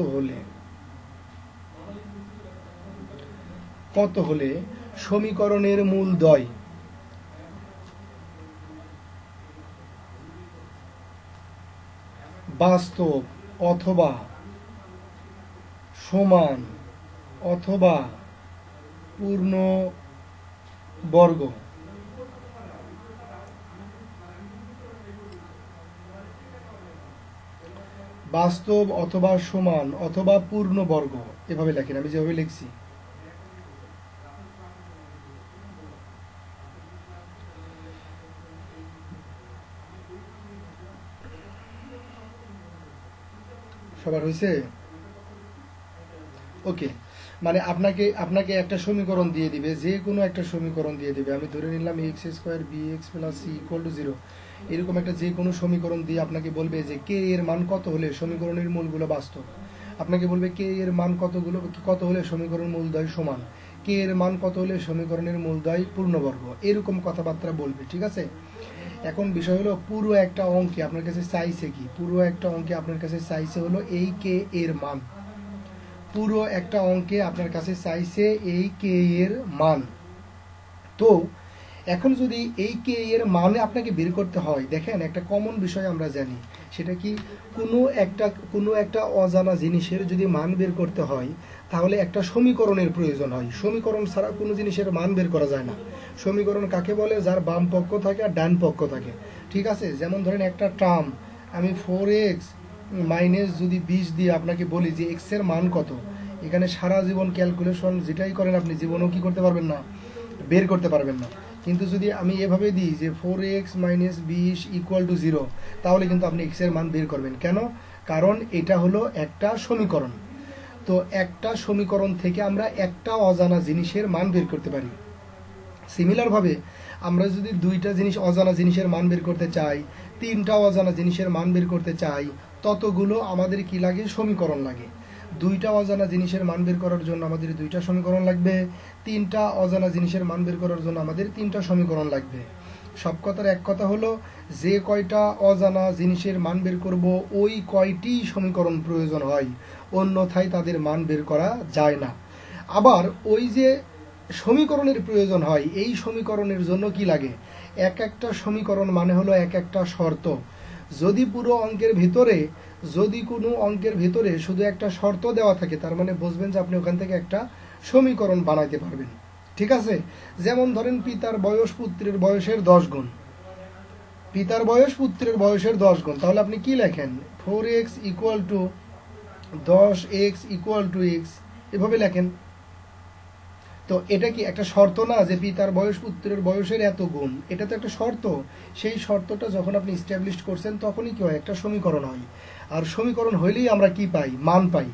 হলে সমীকরণের মূলদ্বয় বাস্তব অথবা সমান অথবা পূর্ণ বর্গ। বাস্তব অথবা সমান অথবা পূর্ণ বর্গ, এভাবে লেখেন, আমি যেভাবে লিখছি। সবার হয়েছে? ওকে, মানে আপনাকে একটা সমীকরণ দিয়ে দিবে, যে কোনো একটা সমীকরণ দিয়ে দিবে। আমি ধরে নিলাম x² bx + c = 0, এরকম একটা যে কোনো সমীকরণ দিয়ে আপনাকে বলবে যে কে এর মান কত হলে সমীকরণের মূলগুলো বাস্তব। আপনাকে বলবে কে এর মান কত হলে সমীকরণ মূলদ্বয় সমান, কে এর মান কত হলে সমীকরণের মূলদ্বয় পূর্ণবর্গ, এরকম কথাবার্তা বলবে। ঠিক আছে? এখন বিষয় হলো, পুরো একটা অঙ্কে আপনার কাছে চাইছে কি, পুরো একটা অঙ্কে আপনার কাছে চাইছে হলো এই কে এর মান। পুরো একটা অঙ্কে আপনার কাছে চাইছে এই কে এর মান। তো এখন যদি এই কে এর মানে আপনাকে বের করতে হয়, দেখেন একটা কমন বিষয় আমরা জানি, সেটা কি, কোনো একটা অজানা জিনিসের যদি মান বের করতে হয় তাহলে একটা সমীকরণের প্রয়োজন হয়। সমীকরণ ছাড়া কোনো জিনিসের মান বের করা যায় না। সমীকরণ কাকে বলে? যার বাম পক্ষ থাকে আর ডান পক্ষ থাকে। ঠিক আছে? যেমন ধরেন একটা টার্ম, আমি 4x মাইনাস যদি 20 দিয়ে আপনাকে বলি যে x এর মান কত, এখানে সারা জীবন ক্যালকুলেশন যেটাই করেন আপনি জীবনেও কি করতে পারবেন না, বের করতে পারবেন না। কিন্তু যদি আমি এভাবে দিই যে 4x - 20 = 0, তাহলে কিন্তু আপনি x এর মান বের করবেন। কেন? কারণ এটা হলো একটা সমীকরণ। তো একটা সমীকরণ থেকে আমরা একটা অজানা জিনিসের মান বের করতে পারি। সিমিলার ভাবে আমরা যদি দুইটা অজানা জিনিসের মান বের করতে চাই, তিনটা অজানা জিনিসের মান বের করতে চাই, ততগুলো আমাদের কি লাগে? সমীকরণ লাগে। দুইটা অজানা জিনিসের মান বের করার জন্য আমাদের দুইটা সমীকরণ লাগবে, তিনটা অজানা জিনিসের মান বের করার জন্য আমাদের তিনটা সমীকরণ লাগবে। সব কথার এক কথা হলো, যে কয়টা অজানা জিনিসের মান বের করব ওই কয়টি সমীকরণ প্রয়োজন হয়, অন্যথায় তাদের মান বের করা যায় না। আবার ওই যে সমীকরণের প্রয়োজন হয়, এই সমীকরণের জন্য কি লাগে? এক একটা সমীকরণ মানে হলো এক একটা শর্ত। যদি পুরো অঙ্কের ভিতরে, যদি কোনো অঙ্কের ভিতরে শুধু একটা শর্ত দেওয়া থাকে, তার মানে বুঝবেন যে আপনি ওখান থেকে একটা সমীকরণ বানাইতে পারবেন। ঠিক আছে? যেমন ধরেন পিতার বয়স পুত্রের বয়সের 10 গুণ, পিতার বয়স পুত্রের বয়সের 10 গুণ, তাহলে আপনি কি লেখেন? 4x = 10x = x, এভাবে লেখেন। তো এটা কি একটা শর্ত না যে পিতার বয়স পুত্রের বয়সের এত গুণ? এটা তো একটা শর্ত। সেই শর্তটা যখন আপনি এস্টাবলিশ করছেন তখনই কি হয়? একটা সমীকরণ হয়। আর সমীকরণ হইলেই আমরা কি পাই? মান পাই।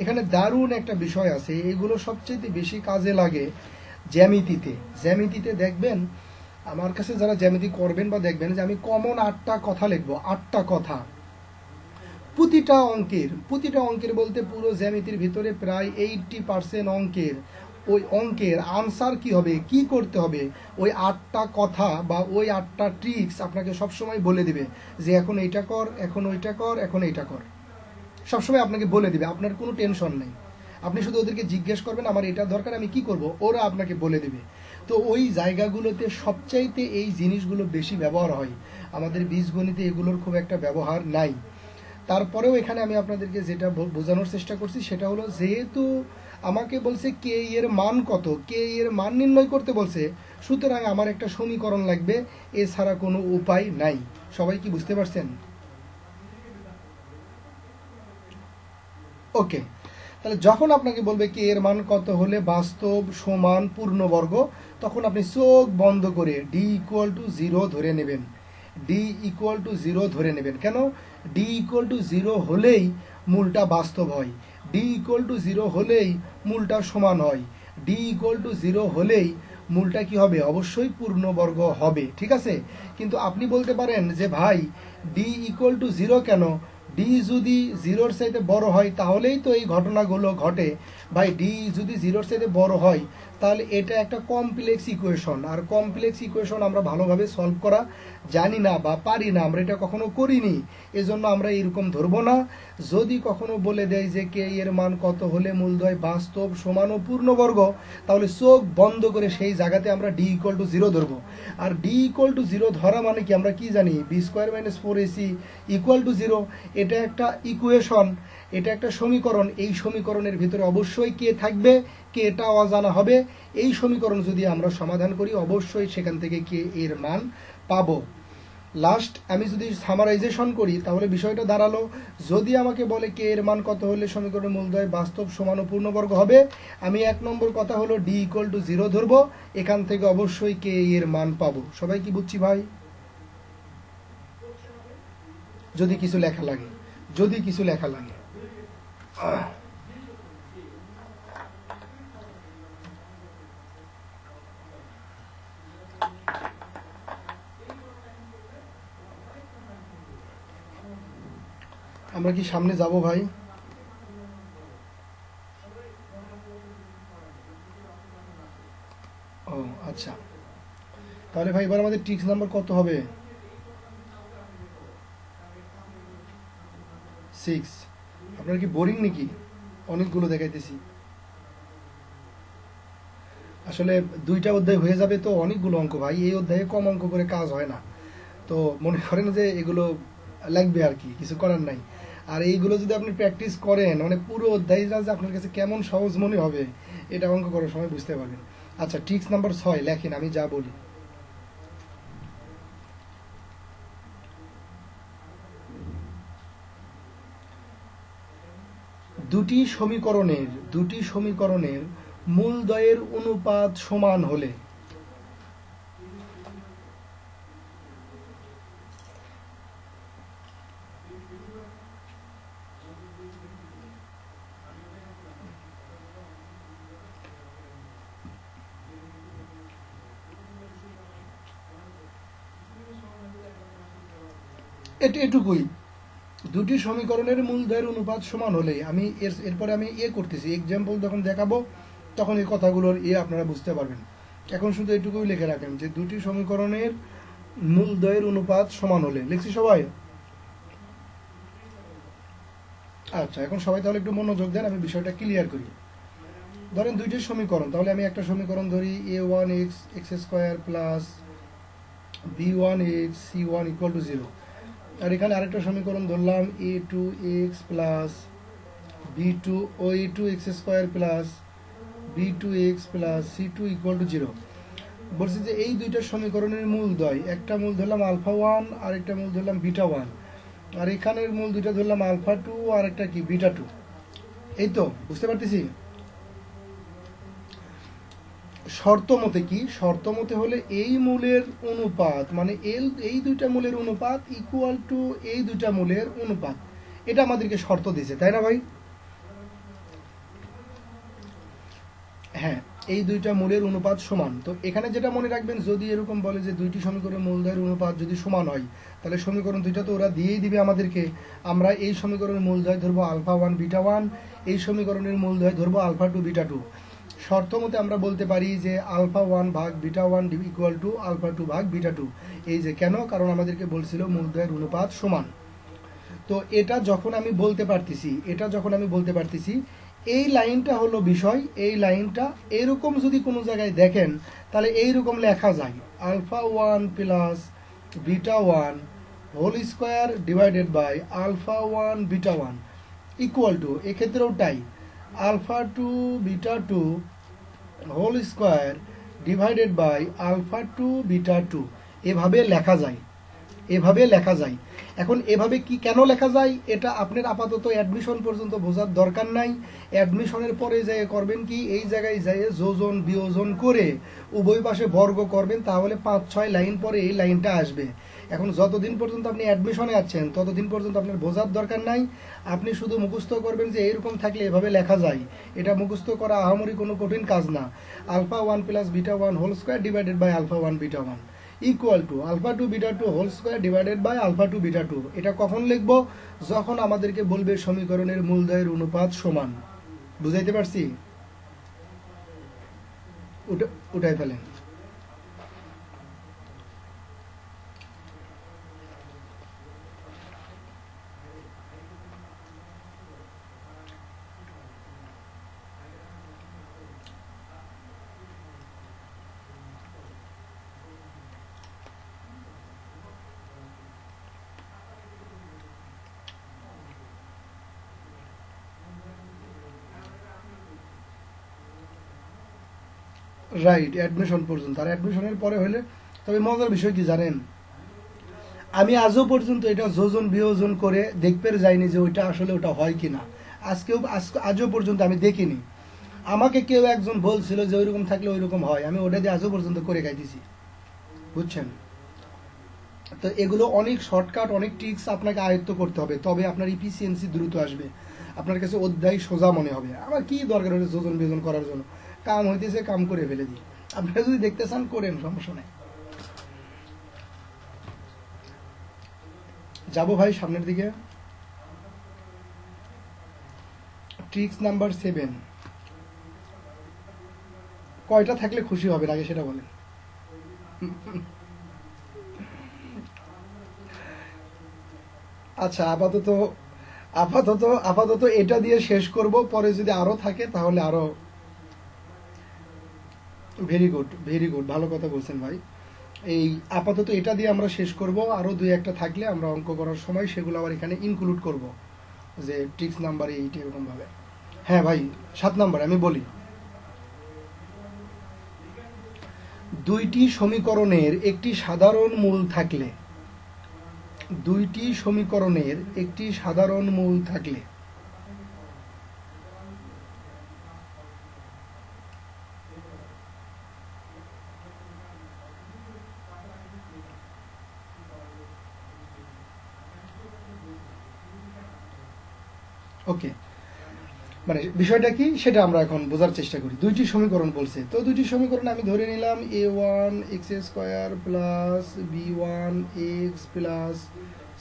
এখানে দারুণ একটা বিষয় আছে, এগুলো সবচেয়ে বেশি কাজে লাগে জ্যামিতিতে। জ্যামিতিতে দেখবেন, আমার কাছে যারা জ্যামিতি করবেন বা দেখবেন যে আমি কমন 8টা কথা লিখবো, 8টা কথা। প্রতিটা অঙ্কের বলতে পুরো জ্যামিতির ভিতরে প্রায় 80% ওই অঙ্কের আনসার কি হবে, কি করতে হবে, ওই 8টা কথা বা ওই 8টা ট্রিক্স আপনাকে সবসময় বলে দিবে যে এখন এইটা কর, এখন ওইটা কর, এখন এইটা কর। সবসময় আপনাকে বলে দিবে, আপনার কোনো টেনশন নেই। আপনি শুধু ওদেরকে জিজ্ঞেস করবেন আমার এটা দরকার, আমি কি করব, ওরা আপনাকে বলে দেবে। তো ওই জায়গাগুলোতে সবচাইতে এই জিনিসগুলো বেশি ব্যবহার হয়, আমাদের বীজগণিতে এগুলোর খুব একটা ব্যবহার নাই। তারপরেও এখানে আমি আপনাদেরকে যেটা বোঝানোর চেষ্টা করছি সেটা হলো, যেহেতু আমাকে বলছে কে এর মান কত, কে এর মান নির্ণয় করতে বলছে, সুতরাং আমার একটা সমীকরণ লাগবে, এছাড়া কোনো উপায় নাই। সবাই কি বুঝতে পারছেন? ওকে, তাহলে যখন আপনাকে বলবে কে এর মান কত হলে বাস্তব সমান পূর্ণবর্গ, তখন আপনি চোখ বন্ধ করে ডি ইকুয়াল টু 0 ধরে নেবেন। ডি ইকুয়াল টু 0 ধরে নেবেন। কেন? ডি ইকুয়াল টু 0 হলেই মূলটা বাস্তব হয়, ডি ইকুয়াল টু 0 হলেই মূলটা সমান হয়, ডি ইকুয়াল টু 0 হলেই মূলটা কি হবে? অবশ্যই পূর্ণবর্গ হবে। ঠিক আছে, কিন্তু আপনি বলতে পারেন যে ভাই ডি ইকুয়াল টু 0 কেন? ডি যদি 0-র চাইতে বড় হয় তাহলেই তো এই ঘটনাগুলো ঘটে। ভাই ডি যদি 0-র চাইতে বড় হয় তাহলে এটা একটা কমপ্লেক্স ইকুয়েশন, আর কমপ্লেক্স ইকুয়েশন আমরা ভালোভাবে সলভ করা জানি না বা পারি না, আমরা এটা কখনো করিনি, এজন্য আমরা এরকম ধরবো না। যদি কখনো বলে দেয় যে কে এর মান কত হলে মূলদ্বয় বাস্তব সমান ও পূর্ণবর্গ, তাহলে চোখ বন্ধ করে সেই জায়গাতে আমরা ডি ইকুয়াল টু 0 ধরবো। আর ডি ইকুয়াল টু 0 ধরা মানে কি? আমরা কি জানি? B square minus 4ac equal to 0। এটা একটা ইকুয়েশন, এটা একটা সমীকরণ। এই সমীকরণের ভিতরে অবশ্যই কে থাকবে, কে এটা অজানা হবে। এই সমীকরণ যদি আমরা সমাধান করি অবশ্যই সেখান থেকে কে এর মান পাবো। লাস্ট আমি যদি সামারাইজেশন করি তাহলে বিষয়টা দাঁড়ালো, যদি আমাকে বলে কে এর মান কত হলে সমীকরণের মূলদ্বয় বাস্তব সমান ও পূর্ণবর্গ হবে, আমি 1 নম্বর কথা হলো ডি ইকুয়াল টু 0 ধরবো, এখান থেকে অবশ্যই কে এর মান পাবো। সবাই কি বুঝছি ভাই? যদি কিছু লেখা লাগে, যদি কিছু লেখা লাগে। আমরা কি সামনে যাব ভাই? ও আচ্ছা, তাহলে ভাই এবার আমাদের ট্রিক্স নাম্বার কত হবে? 6। আপনার কি বোরিং নাকি? অনেকগুলো দেখাইতেছি। আসলে 2টা অধ্যায় হয়ে যাবে তো অনেকগুলো অঙ্ক ভাই, এই অধ্যায়ে কম অঙ্ক করে কাজ হয় না, তো মনে করেন যে এগুলো লাগবে আর কি, কিছু করার নাই। আর এইগুলো যদি আপনি প্র্যাকটিস করেন মানে পুরো অধ্যায়টা যে আপনার কাছে কেমন সহজ মনে হবে এটা অঙ্ক করার সময় বুঝতে পারবেন। আচ্ছা, ট্রিক্স নাম্বার 6 লেখেন, আমি যা বলি। দুটি সমীকরণের মূলদ্বয়ের অনুপাত সমান হলে এটুকুই, দুটি সমীকরণের মূলদ্বয়ের অনুপাত সমান হলে আমি এরপরে আমি করতেছি এক্সাম্পল যখন দেখাবো তখন এই কথাগুলোর আপনারা বুঝতে পারবেন। এখন শুধু এটুকুই লিখে রাখেন যে দুটি সমীকরণের মূলদ্বয়ের অনুপাত সমান হলে। লিখছি সবাই? আচ্ছা, এখন সবাই তাহলে একটু মনোযোগ দেন, আমি বিষয়টা ক্লিয়ার করি। ধরেন দুইটি সমীকরণ, তাহলে আমি একটা সমীকরণ ধরি a1x x² plus b1x c1 equal to 0, আর এখানে আরেকটা সমীকরণ ধরলাম a2x প্লাস b2 ও a2x² plus b2x plus c2 equal to 0। বলছি যে এই দুইটা সমীকরণের মূলদ্বয়, একটা মূল ধরলাম α1 আর একটা মূল ধরলাম β1, আর এখানের মূল দুইটা ধরলাম α2 আর একটা কি β2। এই তো বুঝতে পারতেছি। শর্ত মতে কি? শর্ত মতে হলে এই মূলের অনুপাত মানে এই দুইটা মূলের অনুপাত ইকুয়াল টু এই দুইটা মূলের অনুপাত, এটা আমাদেরকে শর্ত দিয়েছে, তাই না ভাই? হ্যাঁ, এই দুইটা মূলের অনুপাত সমান। তো এখানে যেটা মনে রাখবেন, যদি এরকম বলে যে দুইটি সমীকরণের মূলদ্বয়ের অনুপাত যদি সমান হয় তাহলে সমীকরণ দুইটা তো ওরা দিয়েই দিবে আমাদেরকে। আমরা এই সমীকরণের মূলদ্বয় ধরবো α1 β1, এই সমীকরণের মূলদ্বয় ধরবো α2 β2। শর্ত মতে আমরা বলতে পারি যে α1 ভাগ β1 ইকুয়াল টু α2 ভাগ β2। এই যে কেন? কারণ আমাদেরকে বলছিল মূলদ্বয়ের অনুপাত সমান। তো এটা যখন আমি বলতে পারতেছি এই লাইনটা হলো বিষয়, এই লাইনটা এরকম যদি কোনো জায়গায় দেখেন তাহলে এইরকম লেখা যায় alpha 1 plus beta 1 whole square divided by alpha 1 beta 1 equal to, এক্ষেত্রেও তাই, alpha 2 beta 2 whole square divided by alpha 2 beta 2। এভাবে লেখা যায়। এখন এভাবে কি কেন লেখা যায় এটা আপনার আপাতত অ্যাডমিশন পর্যন্ত বোঝার দরকার নাই। অ্যাডমিশনের পরে যেয়ে করবেন কি, এই জায়গায় যেয়ে যোজন বিয়োজন করে উভয় পাশে বর্গ করবেন, তাহলে 5-6 লাইন পরে এই লাইনটা আসবে। এখন যতদিন পর্যন্ত আপনি অ্যাডমিশনে আছেন ততদিন পর্যন্ত আপনার বোঝার দরকার নাই। আপনি শুধু মুখস্থ করবেন যে এরকম থাকলে এভাবে লেখা যায়। এটা মুখস্থ করা আহামরি কোনো কঠিন কাজ না। Alpha 1 plus beta 1 whole square divided by alpha 1 beta 1 equal to alpha 2 beta 2 whole square divided by alpha 2 beta 2। এটা কখন লিখবো? যখন আমাদেরকে বলবে সমীকরণের মূলদ্বয়ের অনুপাত সমান। বুঝাইতে পারছি? উঠাই ফেলেন। রাইট, অ্যাডমিশন পর্যন্ত। আর অ্যাডমিশনের পরে হলে, তবে মজার বিষয় কি জানেন, আমি আজও পর্যন্ত এটা যোজন বিয়োজন করে দেখতে যাইনি যে ওইটা আসলে ওটা হয় কিনা। আজও পর্যন্ত আমি দেখিনি। আমাকে কেউ একজন বলছিল যে ওইরকম থাকলে ওইরকম হয়, আমি ওটা দিয়ে আজও পর্যন্ত করে খাইতেছি। বুঝছেন? তো এগুলো অনেক শর্টকাট, অনেক ট্রিক্স আপনাকে আয়ত্ত করতে হবে, তবে আপনার ইফিসিয়েন্সি দ্রুত আসবে। আপনার কাছে অধ্যায় সোজা মনে হবে। আমার কি দরকার হলে যোজন বিয়োজন করার জন্য, কাম হইতেছে কাম করে ফেলে দিই। আপনারা যদি দেখতে চান করেন, সমস্যা নেই। যাবো ভাই সামনের দিকে। Tricks number 7। কয়টা থাকলে খুশি হবেন আগে সেটা বলেন। আচ্ছা, আপাতত এটা দিয়ে শেষ করব। পরে যদি আরো থাকে তাহলে আরো। ভেরি গুড, ভালো কথা বলছেন ভাই। এই আপাতত এটা দিয়ে আমরা শেষ করব। আরো 2-1টা থাকলে আমরা অঙ্ক করার সময় সেগুলো আবার এখানে ইনক্লুড করব, যে ট্রিক্স নাম্বার 8 এরকম ভাবে। হ্যাঁ ভাই, 7 নাম্বার আমি বলি। দুইটি সমীকরণের একটি সাধারণ মূল থাকলে, ওকে, মানে বিষয়টা কি সেটা আমরা এখন বোঝার চেষ্টা করি। দুইটি সমীকরণ বলছে, তো দুইটি সমীকরণ আমি ধরে নিলাম a1 x² plus b1 x plus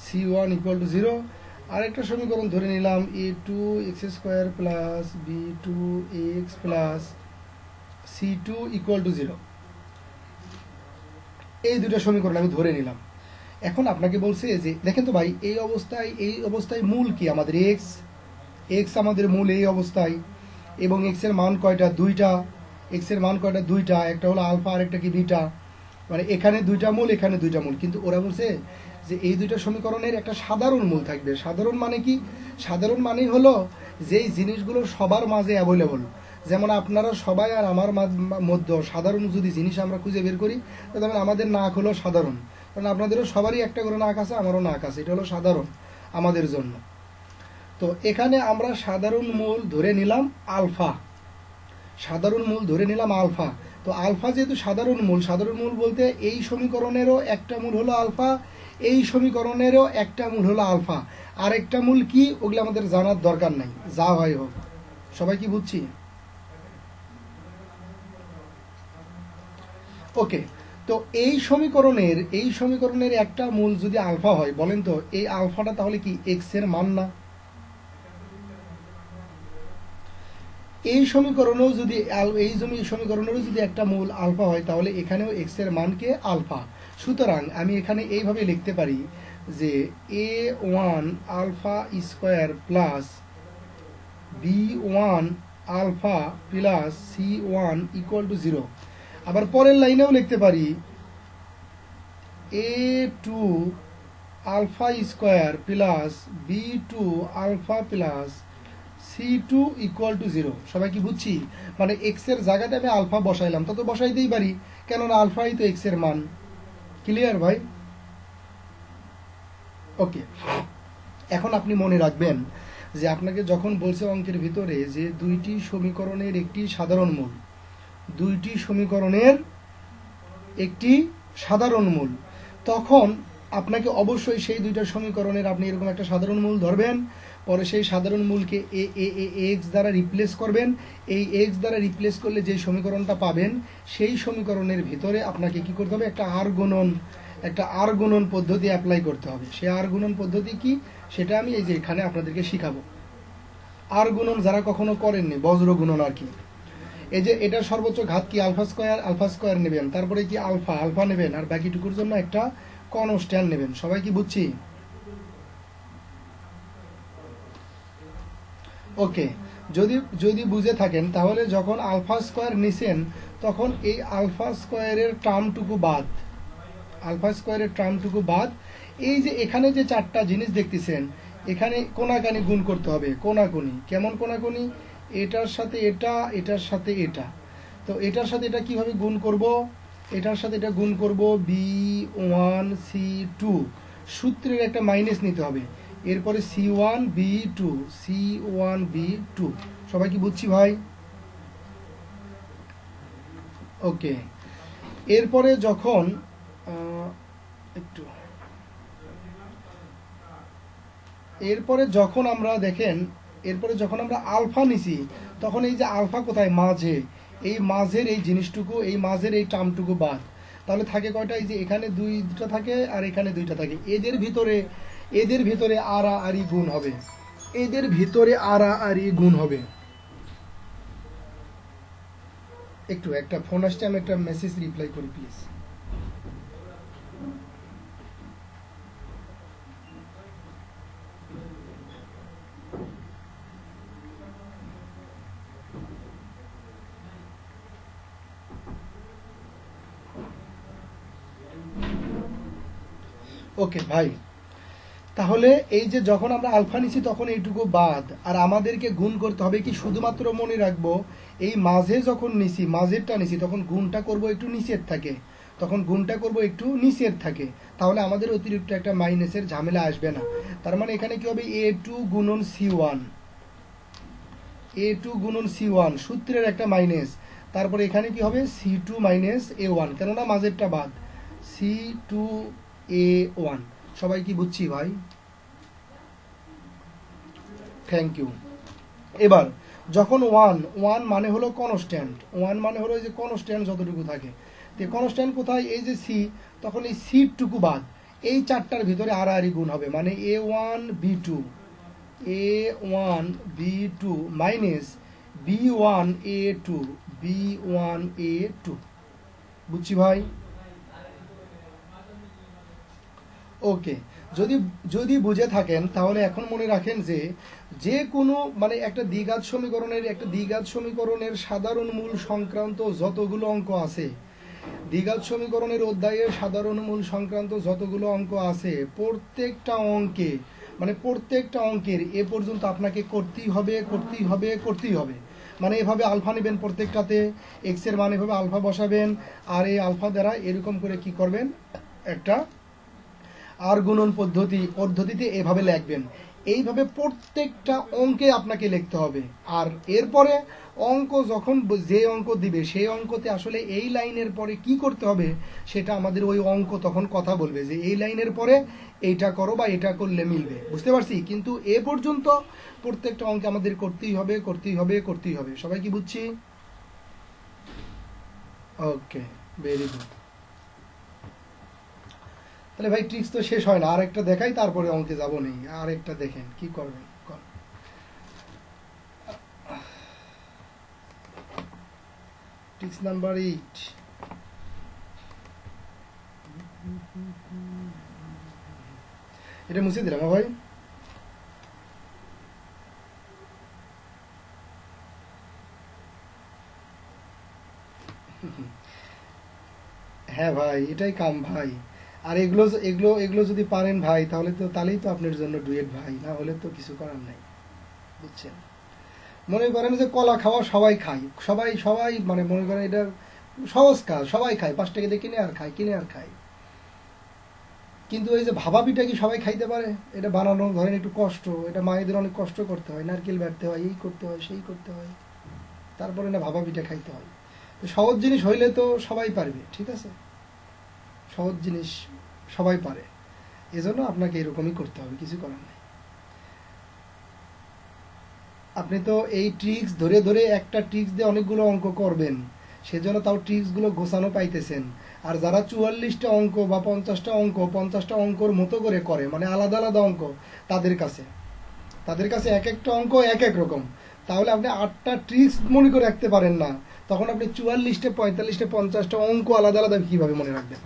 c1 equal to 0। আরেকটা সমীকরণ ধরে নিলাম a2 x² plus b2 x plus c2 equal to 0। এই দুটো সমীকরণ আমি ধরে নিলাম। এখন আপনাকে বলছে যে দেখেন তো ভাই, এই অবস্থায় মূল কি আমাদের x আমাদের মূল এই অবস্থায়, এবং x এর মান কয়টা? 2টা। x এর মান কয়টা? 2টা। একটা হলো আলফা আর একটা কি বিটা। মানে এখানে 2টা মূল, এখানে 2টা মূল। কিন্তু ওরা বলছে যে এই দুইটা সমীকরণের একটা সাধারণ মূল থাকবে। সাধারণ মানে কি? সাধারণ মানে হলো যেই জিনিসগুলো সবার মাঝে অ্যাভেলেবল। যেমন আপনারা সবাই আর আমার মধ্যে সাধারণ যদি জিনিস আমরা খুঁজে বের করি, তাহলে আমাদের নাক হলো সাধারণ। কারণ আপনাদেরও সবারই একটা করে নাক আছে, আমারও নাক আছে। এটা হলো সাধারণ আমাদের জন্য। তো এখানে আমরা সাধারণ মূল ধরে নিলাম আলফা। তো আলফা যেহেতু সাধারণ মূল বলতে এই সমীকরণেরও একটা মূল হলো আলফা, এই সমীকরণেরও একটা মূল হলো আলফা। আর একটা মূল কি, ওগুলো আমাদের জানার দরকার নাই, যা হয় হোক। সবাই কি বুঝছি? ওকে, তো এই সমীকরণের একটা মূল যদি আলফা হয়, বলেন তো এই আলফাটা তাহলে কি এক্স এর মান না? এই সমীকরণেও যদি একটা মূল আলফা হয়, তাহলে এখানেও এক্স এর মান কে আলফা। সুতরাং আমি এখানে এইভাবে লিখতে পারি, যে A one alpha square plus B one alpha plus C one equal to 0। আবার পরের লাইনেও লিখতে পারি A two alpha square plus B two alpha plus C two equal to 0। সবাই কি বুঝছি? মানে এক্স এর জায়গাতে আমি আলফা বসাইলাম, তত বসাইতেই পারি, কেননা আলফাই তো এক্স এর মান। ক্লিয়ার ভাই? ওকে, এখন আপনি মনে রাখবেন যে আপনাকে যখন বলছে অঙ্কের ভিতরে যে দুইটি সমীকরণের একটি সাধারণ মূল, দুইটি সমীকরণের একটি সাধারণ মূল, তখন আপনাকে অবশ্যই সেই দুইটা সমীকরণের আপনি এরকম একটা সাধারণ মূল ধরবেন, পরে সেই সাধারণ মূলকে এক্স দ্বারা রিপ্লেস করবেন। এই এক্স দ্বারা রিপ্লেস করলে যে সমীকরণটা পাবেন সেই সমীকরণের ভিতরে আপনাকে কি করতে হবে? একটা আর গুণন পদ্ধতি অ্যাপ্লাই করতে হবে। সেই আর গুণন পদ্ধতি কি সেটা আমি এই যে এখানে আপনাদেরকে শিখাবো। আর গুণন যারা কখনো করেননি, বজ্র গুণন আর কি, এই যে এটার সর্বোচ্চ ঘাত কি? আলফা স্কোয়ার নেবেন, তারপরে কি আলফা নেবেন, আর বাকিটুকুর জন্য একটা কনস্ট্যান্ট নেবেন। সবাই কি বুঝছি? ওকে, যদি বুঝে থাকেন তাহলে যখন আলফা স্কোয়ার নিছেন তখন এই আলফা স্কোয়ারের টার্মটুকু বাদ, এই যে এখানে যে চারটা জিনিস দেখতেছেন এখানে কোনাকানি গুণ করতে হবে। কোনাকুনি কেমন কোনাকুনি? এটার সাথে এটা, এটার সাথে এটা। তো এটার সাথে এটা কিভাবে গুণ করব? এটার সাথে এটা গুণ করব B1C2, সূত্রের একটা মাইনাস নিতে হবে, এরপরে C1B2। সবাই কি বুঝছি ভাই? ওকে, এরপরে যখন আমরা আলফা নিছি তখন এই যে আলফা কোথায়? মাঝে, এই মাঝের এই জিনিসটুকু, এই মাঝের এই টার্মটুকু বাদ, তাহলে থাকে কয়টা? এই যে এখানে দুইটা থাকে আর এখানে দুইটা থাকে। এদের ভিতরে আড়াআড়ি গুণ হবে। একটা ফোন আসছে, আমি একটা মেসেজ রিপ্লাই করি প্লিজ। ওকে ভাই, তাহলে এই যে যখন আমরা আলফা নিছি তখন এইটুকু বাদ, আর আমাদেরকে গুণ করতে হবে কি? শুধুমাত্র মনে রাখবো এই মাঝে যখন মাঝেরটা নিছি তখন গুণটা করব একটু নিচের থাকে, তাহলে আমাদের অতিরিক্ত একটা মাইনাসের ঝামেলা আসবে না। তার মানে এখানে কি হবে? A2 গুণন C1 সূত্রের একটা মাইনাস, তারপরে এখানে কি হবে? C2 মাইনাস A1, কেননা মাঝেরটা বাদ, C2A1। সবাই কি বুঝছি ভাই? Thank you. এবার যখন ওয়ান মানে হলো কনস্ট্যান্ট, এই যে কনস্ট্যান্ট যতটুকু থাকে, তো কনস্ট্যান্ট কোথায়? এই যে সি, তখন এই সিটুকু বাদ, এই চারটার ভিতরে আড়াআড়ি গুণ হবে, মানে A1B2 মাইনাস B1A2। বুঝছি ভাই? ওকে, যদি বুঝে থাকেন তাহলে এখন মনে রাখেন যে কোনো মানে একটা দ্বিঘাত সমীকরণের সাধারণ মূল সংক্রান্ত যতগুলো অঙ্ক আছে, দ্বিঘাত সমীকরণের অধ্যায়ের সাধারণ মূল সংক্রান্ত যতগুলো অঙ্ক আছে, প্রত্যেকটা অঙ্কের এ পর্যন্ত আপনাকে করতেই হবে। মানে এভাবে আলফা নেবেন, প্রত্যেকটাতে এক্স এর মান এভাবে আলফা বসাবেন, আর এই আলফা দ্বারা এরকম করে কি করবেন? একটা আর গুণন পদ্ধতিতে এভাবে লিখবেন। এইভাবে প্রত্যেকটা অঙ্কে আপনাকে লিখতে হবে। আর এরপরে অঙ্ক যখন যে অঙ্ক দিবে সেই অঙ্কতে আসলে এই লাইনের পরে কি করতে হবে সেটা আমাদের ওই অঙ্ক তখন কথা বলবে যে এই লাইনের পরে এইটা করো বা এটা করলে মিলবে। বুঝতে পারছি? কিন্তু এ পর্যন্ত প্রত্যেকটা অঙ্কে আমাদের করতেই হবে। সবাই কি বুঝছি? ওকে, ভেরি গুড। তাহলে ভাই ট্রিক্স তো শেষ হয় না, আরেকটা দেখাই তারপরে অঙ্কে যাব নেই। আরেকটা দেখেন কি করবেন। Tricks number 8। এটা মুছে দিলাম ভাই। হ্যাঁ ভাই, এটাই কাম ভাই। আর এগুলো এগুলো এগুলো যদি পারেন ভাই, তাহলেই তো আপনার জন্য ডুয়েট ভাই, না হলে তো কিছু করার নাই, বুঝছেন? মনে করেন যে কলা খাওয়া সবাই খায়, সবাই সবাই মানে মনে করেন এটা সহজ কাজ, সবাই খায়, 5 টাকা দিয়ে কিনে আর খায়। কিন্তু এই যে ভাপা পিঠা কি সবাই খাইতে পারে? এটা বানানো ধরেন একটু কষ্ট, এটা মায়েদের অনেক কষ্ট করতে হয়, নারকেল বাটতে হয়, এই করতে হয়, সেই করতে হয়, তারপরে না ভাপা পিঠা খাইতে হয়। তো সহজ জিনিস হইলে তো সবাই পারবে, ঠিক আছে? সহজ জিনিস সবাই পারে, এজন্য আপনাকে এরকমই করতে হবে, কিছু করার নেই। আপনি তো এই ট্রিক্স ধরে ধরে একটা ট্রিক্স দিয়ে অনেকগুলো অঙ্ক করবেন, সেজন্য তাও ট্রিক্সগুলো গোছানো পাইতেছেন। আর যারা 44টা অঙ্ক বা 50টা অঙ্কর মতো করে মানে আলাদা আলাদা অঙ্ক, তাদের কাছে এক একটা অঙ্ক এক এক রকম, তাহলে আপনি 8টা ট্রিক্স মনে করে রাখতে পারেন না, তখন আপনি 44টা 45টা 50টা অঙ্ক আলাদা আলাদা কিভাবে মনে রাখবেন?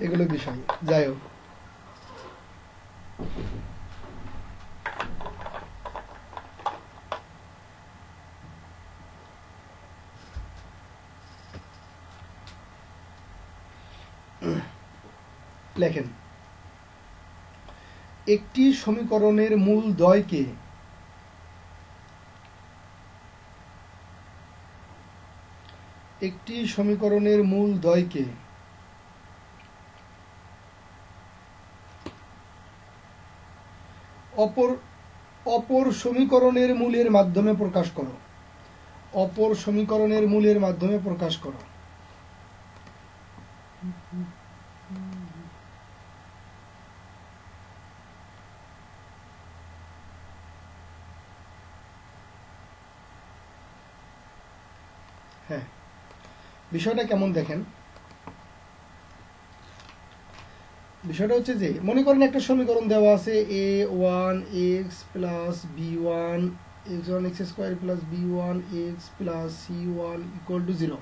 এগুলো বিষয়। যাই হোক, লেখেন, একটি সমীকরণের মূল দ্বয়কে অপর সমীকরণের মূলের মাধ্যমে প্রকাশ করো। অপর সমীকরণের মূলের মাধ্যমে প্রকাশ করো। হ্যাঁ, বিষয়টা কেমন দেখেন। বিষয়টা হচ্ছে যে মনে করেন একটা সমীকরণ দেওয়া আছে a1x plus b1 x1x² plus b1x plus c1 equal to 0।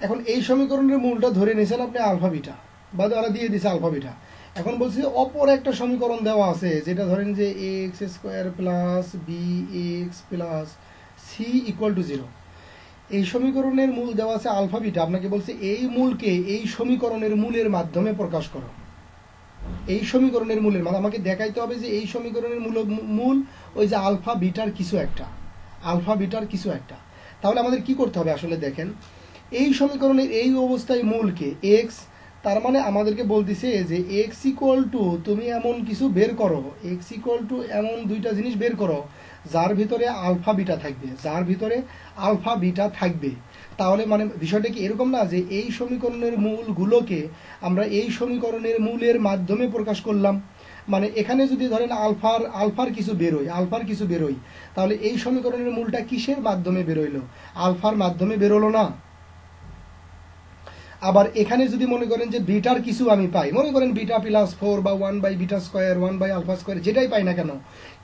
এখন এই সমীকরণের মূলটা ধরে নিয়েছেন আপনি আলফা বিটা, বা ধরা দিয়ে দিছে আলফা বিটা। এখন বলছি অপর একটা সমীকরণ দেওয়া আছে যেটা ধরেন যে ax² plus bx plus c equal to 0। এই সমীকরণের মূল দেওয়া আছে আলফা বিটা, আপনাকে বলছে এই মূলকে এই সমীকরণের মূলের মাধ্যমে প্রকাশ করো। এই সমীকরণের মূলের মানে আমাকে দেখাইতে হবে যে এই সমীকরণের মূল ওই যে আলফা বিটার কিছু একটা। তাহলে আমাদের কি করতে হবে আসলে দেখেন, এই সমীকরণের এই অবস্থায় মূলকে এক্স, তার মানে আমাদেরকে বলতেছে যে এক্স ইকুয়াল টু তুমি এমন কিছু বের করো, এক্স ইকুয়াল টু এমন দুইটা জিনিস বের করো যার ভিতরে আলফা বিটা থাকবে। তাহলে মানে বিষয়টা কি এরকম না যে এই সমীকরণের মূলগুলোকে আমরা এই সমীকরণের মূলের মাধ্যমে প্রকাশ করলাম। মানে এখানে যদি ধরেন আলফার কিছু বেরোয়, তাহলে এই সমীকরণের মূলটা কিসের মাধ্যমে বেরোইলো? আলফার মাধ্যমে বেরোলো না? আবার এখানে যদি মনে করেন যে বিটার কিছু আমি পাই, মনে করেন বিটা প্লাস 4 বা 1/β² 1/α² যেটাই পাই না কেন,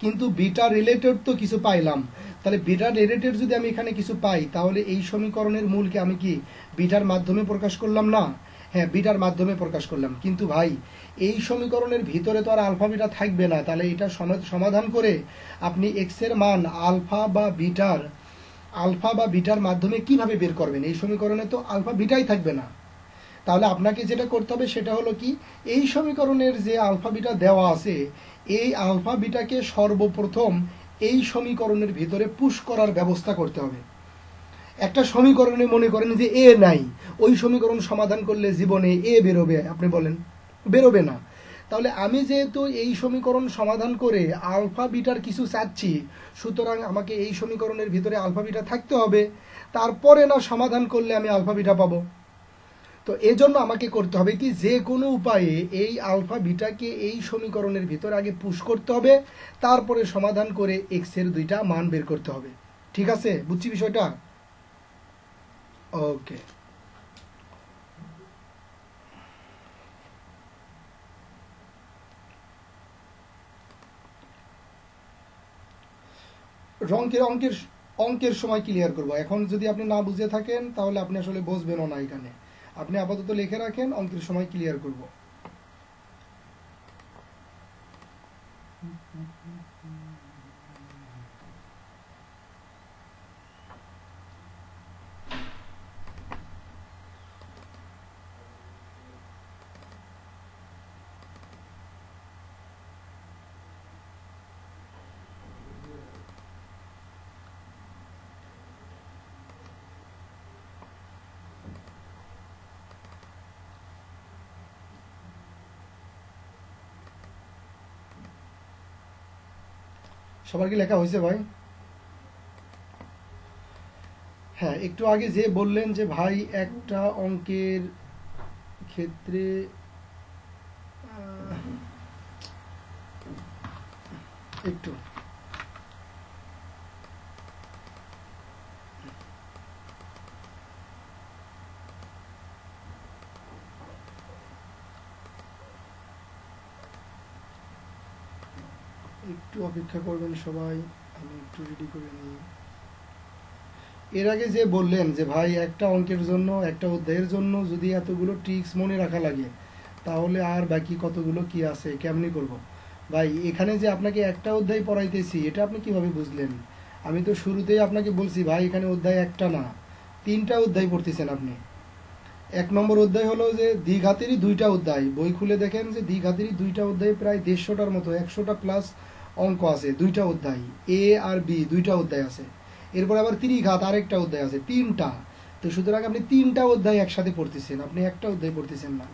কিন্তু বিটা রিলেটেড তো কিছু পাইলাম। তাহলে বিটা রিলেটেড যদি আমি এখানে কিছু পাই, তাহলে এই সমীকরণের মূলকে আমি কি বিটার মাধ্যমে প্রকাশ করলাম না? হ্যাঁ, বিটার মাধ্যমে প্রকাশ করলাম। কিন্তু ভাই এই সমীকরণের ভিতরে তো আর আলফা বিটা থাকবে না, তাহলে এটা সমাধান করে আপনি এক্স এর মান আলফা বা বিটার মাধ্যমে কিভাবে বের করবেন? এই সমীকরণে তো আলফা বিটাই থাকবে না। তাহলে আপনাকে যেটা করতে হবে সেটা হলো কি, এই সমীকরণের যে আলফা বিটা দেওয়া আছে, এই আলফা বিটাকে সর্বপ্রথম এই সমীকরণের ভিতরে পুশ করার ব্যবস্থা করতে হবে। একটা সমীকরণে মনে করেন যে এ নাই, ওই সমীকরণ সমাধান করলে জীবনে এ বেরোবে? আপনি বলেন, বেরোবে না। তাহলে আমি যেহেতু এই সমীকরণ সমাধান করে আলফা বিটার কিছু চাচ্ছি, সুতরাং আমাকে এই সমীকরণের ভিতরে আলফা বিটা থাকতে হবে, তারপরে না সমাধান করলে আমি আলফা বিটা পাবো। তো এজন্য আমাকে করতে হবে কি, যে কোনো উপায়ে এই আলফা বিটাকে এই সমীকরণের ভিতরে আগে পুশ করতে হবে, তারপরে সমাধান করে এক্স এর দুইটা মান বের করতে হবে। ঠিক আছে, বুঝছি বিষয়টা? ওকে, অঙ্কের সময় ক্লিয়ার করব। এখন যদি আপনি না বুঝে থাকেন তাহলে আপনি আসলে বুঝবেনও না। এখানে আপনি আপাতত লিখে রাখেন, অঙ্কের সময় ক্লিয়ার করব। সবার কি লেখা হয়েছে ভাই? হ্যাঁ, একটু আগে যে বললেন যে ভাই একটা অঙ্কের ক্ষেত্রে একটু একটু অপেক্ষা করবেন সবাই, আমি একটু রেডি করে নিই। এর আগে যে বললেন যে ভাই একটা অঙ্কের জন্য, একটা অধ্যায়ের জন্য যদি এতগুলো ট্রিক্স মনে রাখা লাগে, তাহলে আর বাকি কতগুলো কি আছে, কেমনি করব? ভাই এখানে যে আপনাকে একটা অধ্যায় পড়াইতেছি, এটা আপনি কিভাবে বুঝলেন? আমি তো শুরুতেই আপনাকে বলছি ভাই এখানে অধ্যায় একটা না, 3টা অধ্যায় পড়তেছেন আপনি। 1 নম্বর অধ্যায় হলো যে দ্বিঘাতেরই 2টা অধ্যায়, বই খুলে দেখেন যে দ্বিঘাতেরই 2টা অধ্যায় প্রায় 150টার মতো, 100টা প্লাস অঙ্ক আছে, 2টা অধ্যায়, এ আর বি 2টা অধ্যায় আছে। এরপর আবার ত্রিঘাত আরেকটা অধ্যায় আছে, 3টা। তো সুতরাং আপনি 3টা অধ্যায় একসাথে পড়তেছেন, আপনি একটা অধ্যায় পড়তেছেন না।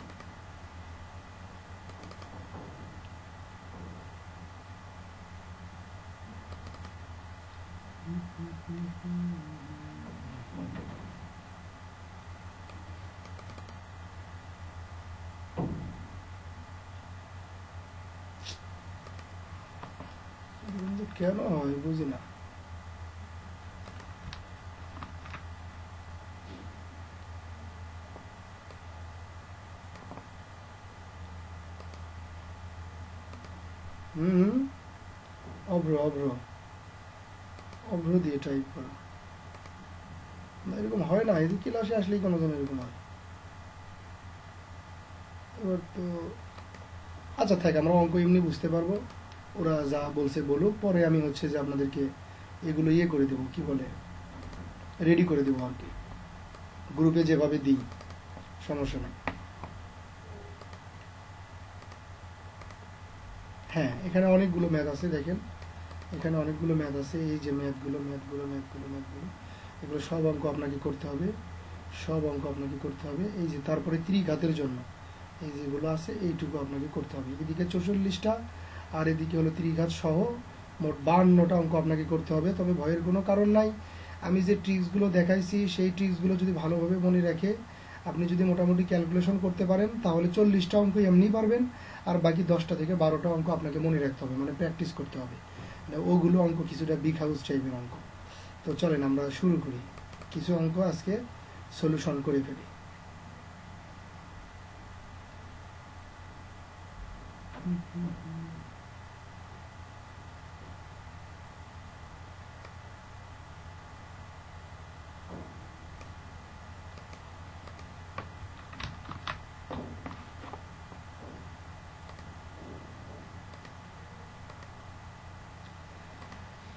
কেন হয় বুঝি না। হুম, অভ্র অভ্র অভ্র দিয়ে টাইপ করা না, এরকম হয় না। এদিকে ক্লাসে আসলেই কোনো জন এরকম হয়। এবার তো আচ্ছা থাক, আমরা অঙ্ক এমনি বুঝতে পারবো, ওরা যা বলছে বলুক, পরে আমি হচ্ছে যে আপনাদেরকে এগুলো ইয়ে করে দেবো, কি বলে, রেডি করে দেবো আর কি, গ্রুপে যেভাবে দিই, সমস্যা নেই। হ্যাঁ, এখানে অনেকগুলো ম্যাথ আছে, দেখেন এখানে অনেকগুলো ম্যাথ আছে, এই যে ম্যাথগুলো ম্যাথগুলো ম্যাথগুলো ম্যাথগুলো, এগুলো সব অঙ্ক আপনাকে করতে হবে, সব অঙ্ক আপনাকে করতে হবে। এই যে তারপরে ত্রিঘাতের জন্য এই যেগুলো আছে এইটুকু আপনাকে করতে হবে। এদিকে 44টা আর এদিকে হলো ত্রিঘাত সহ মোট 52টা অঙ্ক আপনাকে করতে হবে। তবে ভয়ের কোনো কারণ নাই, আমি যে ট্রিক্সগুলো দেখাইছি সেই ট্রিক্সগুলো যদি ভালোভাবে মনে রাখে আপনি যদি মোটামুটি ক্যালকুলেশন করতে পারেন, তাহলে 40টা অঙ্ক এমনি পারবেন, আর বাকি 10টা থেকে 12টা অঙ্ক আপনাকে মনে রাখতে হবে, মানে প্র্যাকটিস করতে হবে। ওগুলো অঙ্ক কিছুটা বিগ হাউস টাইপের অঙ্ক। তো চলেন আমরা শুরু করি, কিছু অঙ্ক আজকে সলিউশন করে ফেলি।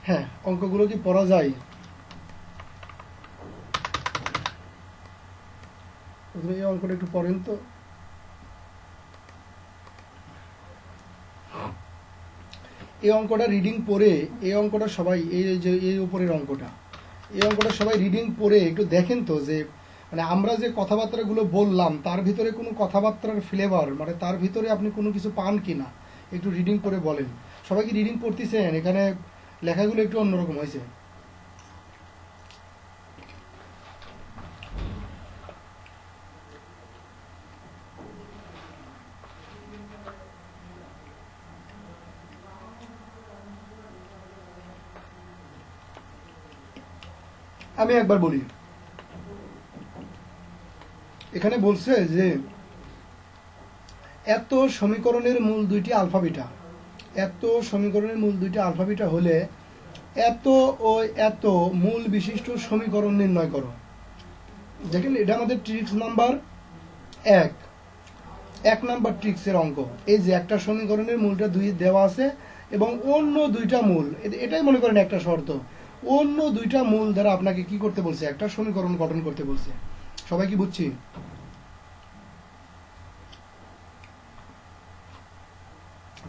হ্যাঁ, অঙ্কগুলো কি পড়া যায়? প্রথমে এই অঙ্কটা একটু পড়েন তো। এই অঙ্কটা রিডিং পড়ে, এই অঙ্কটা সবাই, এই যে এই উপরের অঙ্কটা, এই অঙ্কটা সবাই রিডিং পড়ে একটু দেখেন তো, যে মানে আমরা যে কথাবার্তাগুলো বললাম তার ভিতরে কোনো কথাবার্তার ফ্লেভার, মানে তার ভিতরে আপনি কোনো কিছু পান কিনা, একটু রিডিং করে বলেন। সবাই কি রিডিং পড়তেছেন? এখানে লেখাগুলো একটু অন্যরকম হয়েছে। আমি একবার বলি, এখানে বলছে যে এত সমীকরণের মূল দুইটি আলফা বিটা, এত সমীকরণের মূল দুইটি আলফা বিটা হলে এত ও এত মূল বিশিষ্ট সমীকরণ নির্ণয় করো। দেখেন এটা আমাদের ট্রিক্স নাম্বার 1 নাম্বার ট্রিক্সের অঙ্ক। এই যে একটা সমীকরণের মূলটা 2 দেওয়া আছে, এবং অন্য দুইটা মূল, এটাই মনে করেন একটা শর্ত, অন্য দুইটা মূল দ্বারা আপনাকে কি করতে বলছে, একটা সমীকরণ গঠন করতে বলছে। সবাই কি বুঝছি?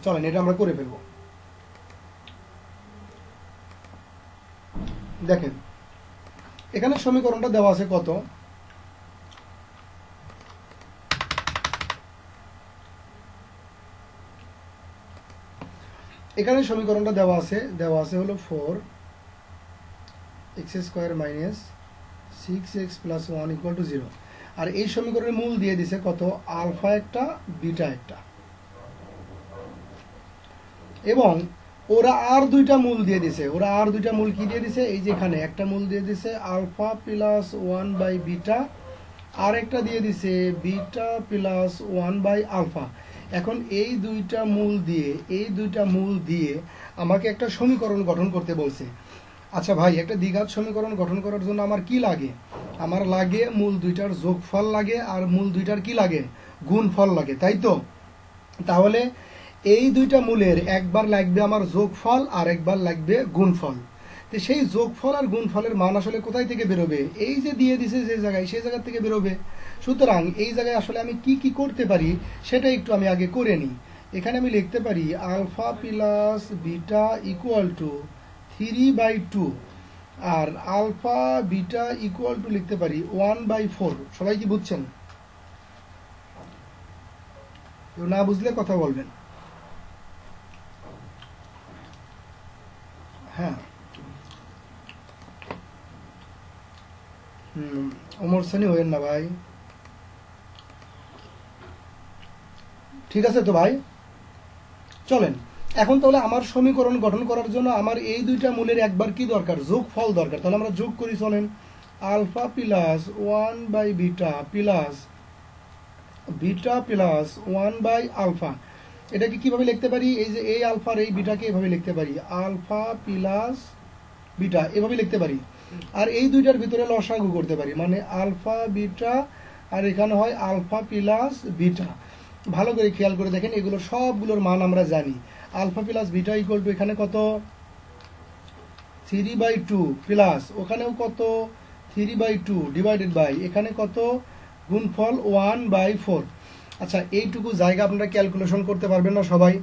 চলেন এটা আমরা করে ফেলবো। দেখেন এখানে সমীকরণটা দেওয়া আছে কত, এখানে সমীকরণটা দেওয়া আছে হলো 4x² minus 6x plus 1 equal to 0। আর এই সমীকরণের মূল দিয়ে দিছে কত, আলফা একটা বিটা একটা, এবং ওরা আর দুইটা মূল দিয়ে দিছে। ওরা আর দুইটা মূল কি দিয়ে দিছে, এই যে এখানে একটা মূল দিয়ে দিছে আলফা প্লাস 1 বাই বিটা, আর একটা দিয়ে দিছে বিটা প্লাস 1 বাই আলফা। এখন এই দুইটা মূল দিয়ে আমাকে একটা সমীকরণ গঠন করতে বলছে। আচ্ছা ভাই, একটা দ্বিঘাত সমীকরণ গঠন করার জন্য আমার কি লাগে? আমার লাগে মূল দুইটার যোগফল লাগে, আর মূল দুইটার কি লাগে, গুণফল লাগে, তাই তো? তাহলে এই দুইটা মূলের একবার লাগবে আমার যোগফল আর একবার লাগবে গুণফল। তো সেই যোগফল আর গুণফলের মান আসলে কোথায় থেকে বেরোবে? এই যে দিয়ে দিছে যে জায়গায়, সেই জায়গা থেকে বেরোবে। সুতরাং এই জায়গায় আসলে আমি কি কি করতে পারি সেটা একটু আমি আগে করে নিই। এখানে আমি লিখতে পারি alpha plus beta equal to 3/2, আর আলফা বিটা ইকুয়াল টু লিখতে পারি 1/4। সবাই কি বুঝছেন? কেউ না বুঝলে কথা বলবেন। হ্যাঁ, ওমর সানি হইেন না ভাই, ঠিক আছে তো ভাই? চলেন এখন তাহলে আমার সমীকরণ গঠন করার জন্য আমার এই দুইটা মূলের একবার কি দরকার, যোগফল দরকার। তাহলে আমরা যোগ করি, চলেন। Alpha plus 1 by beta plus beta plus 1 by alpha, এটাকে কিভাবে লিখতে পারি? এই যে এই আলফার এই বিটাকে এভাবে লিখতে পারি, আলফা প্লাস বিটা এভাবে লিখতে পারি। আর এই দুইটার ভিতরে লসাগু করতে পারি, মানে আলফা বিটা, আর এখানে হয় আলফা প্লাস বিটা। ভালো করে খেয়াল করে দেখেন, এগুলো সবগুলোর মান আমরা জানি। Alpha plus beta equal to এখানে কত, 3/2 প্লাস ওখানেও কত, 3/2 ডিভাইডেড বাই এখানে কত, গুণফল 1/4। আচ্ছা, এইটুকু জায়গা আপনারা ক্যালকুলেশন করতে পারবেন না সবাই?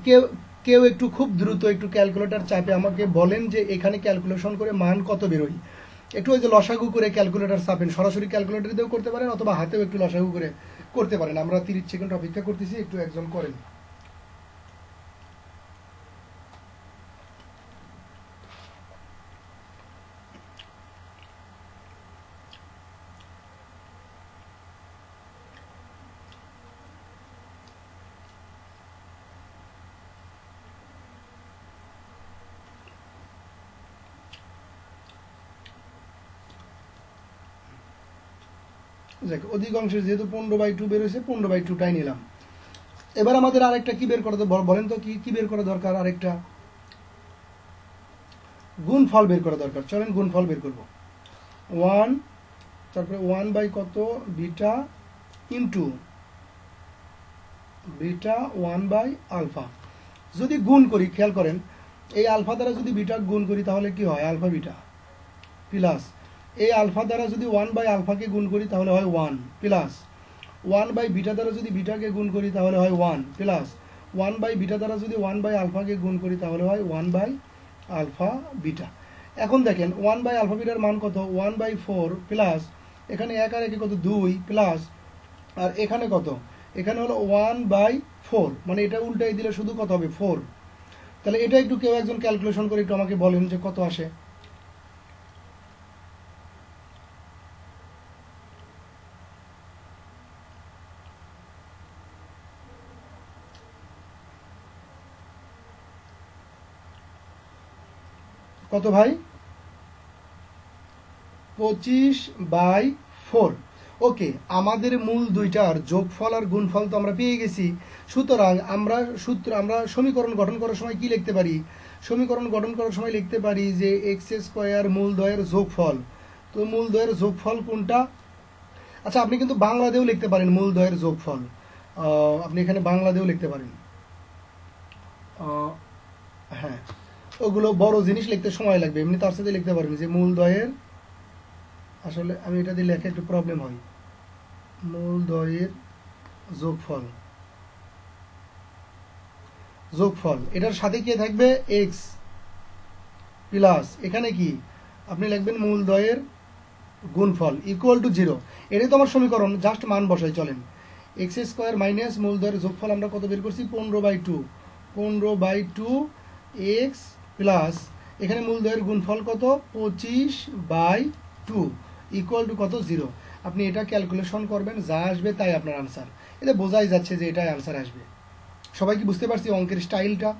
কেউ কেউ একটু খুব দ্রুত একটু ক্যালকুলেটর চাপে আমাকে বলেন যে এখানে ক্যালকুলেশন করে মান কত বেরোয়। একটু ওই যে লসাগু করে ক্যালকুলেটর চাপেন, সরাসরি ক্যালকুলেটর দিয়েও করতে পারেন, অথবা হাতেও একটু লসাগু করে করতে পারেন। আমরা 30 সেকেন্ড অপেক্ষা করতেছি, একটু একজন করেন। অধিকাংশের যেহেতু 15/2 বেরোয়েছে, 15/2টাই নিলাম। এবার আমাদের আরেকটা কি বের করতে বলেন তো, কি বের করা দরকার? আরেকটা গুণফল বের করা দরকার। চলেন গুণফল বের করব। 1, তারপরে 1 বাই কত, beta into beta 1 by alpha. যদি গুণ করি, খেয়াল করেন, এই আলফা দ্বারা যদি বিটা গুণ করি তাহলে কি হয়, আলফা বিটা প্লাস এই আলফা দ্বারা যদি 1 বাই আলফাকে গুণ করি তাহলে হয় 1 প্লাস 1 বাই বিটা দ্বারা যদি বিটাকে গুণ করি তাহলে হয় 1 প্লাস 1 বাই বিটা দ্বারা যদি 1 বাই আলফাকে গুণ করি তাহলে হয় 1 বাই আলফা বিটা। এখন দেখেন 1 বাই আলফা বিটার মান কত, 1/4 প্লাস এখানে 1 আর 1 কত, 2 প্লাস, আর এখানে কত, এখানে হলো 1/4, মানে এটা উল্টাই দিলে শুধু কত হবে, 4। তাহলে এটা একটু কেউ একজন ক্যালকুলেশন করে একটু আমাকে বলেন যে কত আসে। কত ভাই? 25/4। ওকে, আমাদের মূল দুইটার যোগফল আর গুণফল তো আমরা পেয়ে গেছি। সুতরাং আমরা সমীকরণ গঠন করার সময় কি লিখতে পারি? সমীকরণ গঠন করার সময় লিখতে পারি যে x² মূলদ্বয়ের যোগফল। তো মূলদ্বয়ের যোগফল কোনটা? আচ্ছা, আপনি কিন্তু বাংলাতেও লিখতে পারেন মূলদ্বয়ের যোগফল। আপনি এখানে বাংলা দিয়েও লিখতে পারেন। হ্যাঁ, ওগুলো বড় জিনিস লিখতে সময় লাগবে, এমনি তার সাথে লিখতে পারেন যে মূলদ্বয়ের, আসলে আমি এটা দিয়ে লেখা একটু প্রবলেম হয়, মূলদ্বয়ের যোগফল, যোগফল এটার সাথে কি থাকবে এক্স প্লাস এখানে কি আপনি লিখবেন মূলদ্বয়ের গুণফল ইকুয়াল টু 0। এটাই তো আমার সমীকরণ, জাস্ট মান বসাই চলেন। এক্স স্কোয়ার মাইনাস মূলদ্বয়ের যোগফল আমরা কত বের করছি 15/2, 15/2 এক্স প্লাস এখানে মূলদ্বয়ের গুণফল কত 25/2 ইকুয়াল টু কত 0। আপনি এটা ক্যালকুলেশন করবেন, যা আসবে তাই আপনার আনসার। এটা বোঝাই যাচ্ছে যে এটাই আনসার আসবে। সবাই কি বুঝতে পারছি অঙ্কের স্টাইলটা?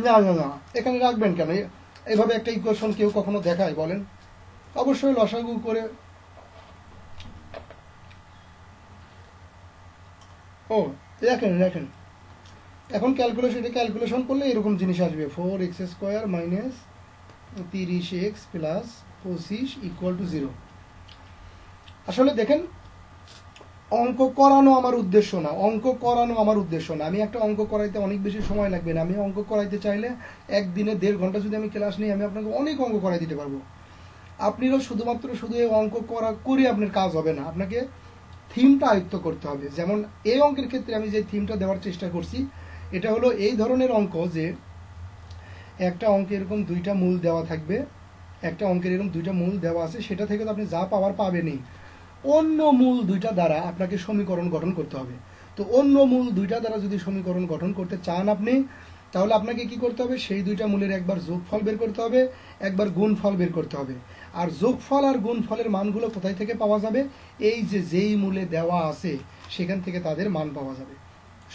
না না না, এখানে রাখবেন কেন? এইভাবে একটা ইকুয়েশন কেউ কখনো দেখায় বলেন? অবশ্যই লসাগু করে। ও দেখেন দেখেন, এখন ক্যালকুলেশন করলে এরকম জিনিস আসবে 4x² minus 30x plus 25 equal to 0। আসলে দেখেন, অঙ্ক করানো আমার উদ্দেশ্য না, আমি একটা অঙ্ক করাইতে অনেক বেশি সময় লাগবে না। আমি অঙ্ক করাইতে চাইলে একদিনে 1.5 ঘন্টা যদি আমি ক্লাস নিই, আমি আপনাকে অনেক অঙ্ক করাই দিতে পারবো। আপনিও শুধুমাত্র এই অঙ্ক করে আপনার কাজ হবে না, আপনাকে থিমটা আয়ত্ত করতে হবে। যেমন এই অঙ্কের ক্ষেত্রে আমি যে থিমটা দেওয়ার চেষ্টা করছি, এটা হলো এই ধরনের অঙ্ক যে একটা অঙ্কে এরকম 2টা মূল দেওয়া থাকবে, একটা অঙ্কের এরকম 2টা মূল দেওয়া আছে, সেটা থেকে তো আপনি যা পাওয়ার পাবেনই। অন্য মূল 2টা দ্বারা আপনাকে সমীকরণ গঠন করতে হবে। তো অন্য মূল 2টা দ্বারা যদি সমীকরণ গঠন করতে চান আপনি, তাহলে আপনাকে কি করতে হবে, সেই 2টা মূলের একবার যোগফল বের করতে হবে, একবার গুণফল বের করতে হবে। আর যোগফল আর গুণফলের মানগুলো কোথায় থেকে পাওয়া যাবে? এই যে যেই মূলে দেওয়া আছে সেখান থেকে তাদের মান পাওয়া যাবে।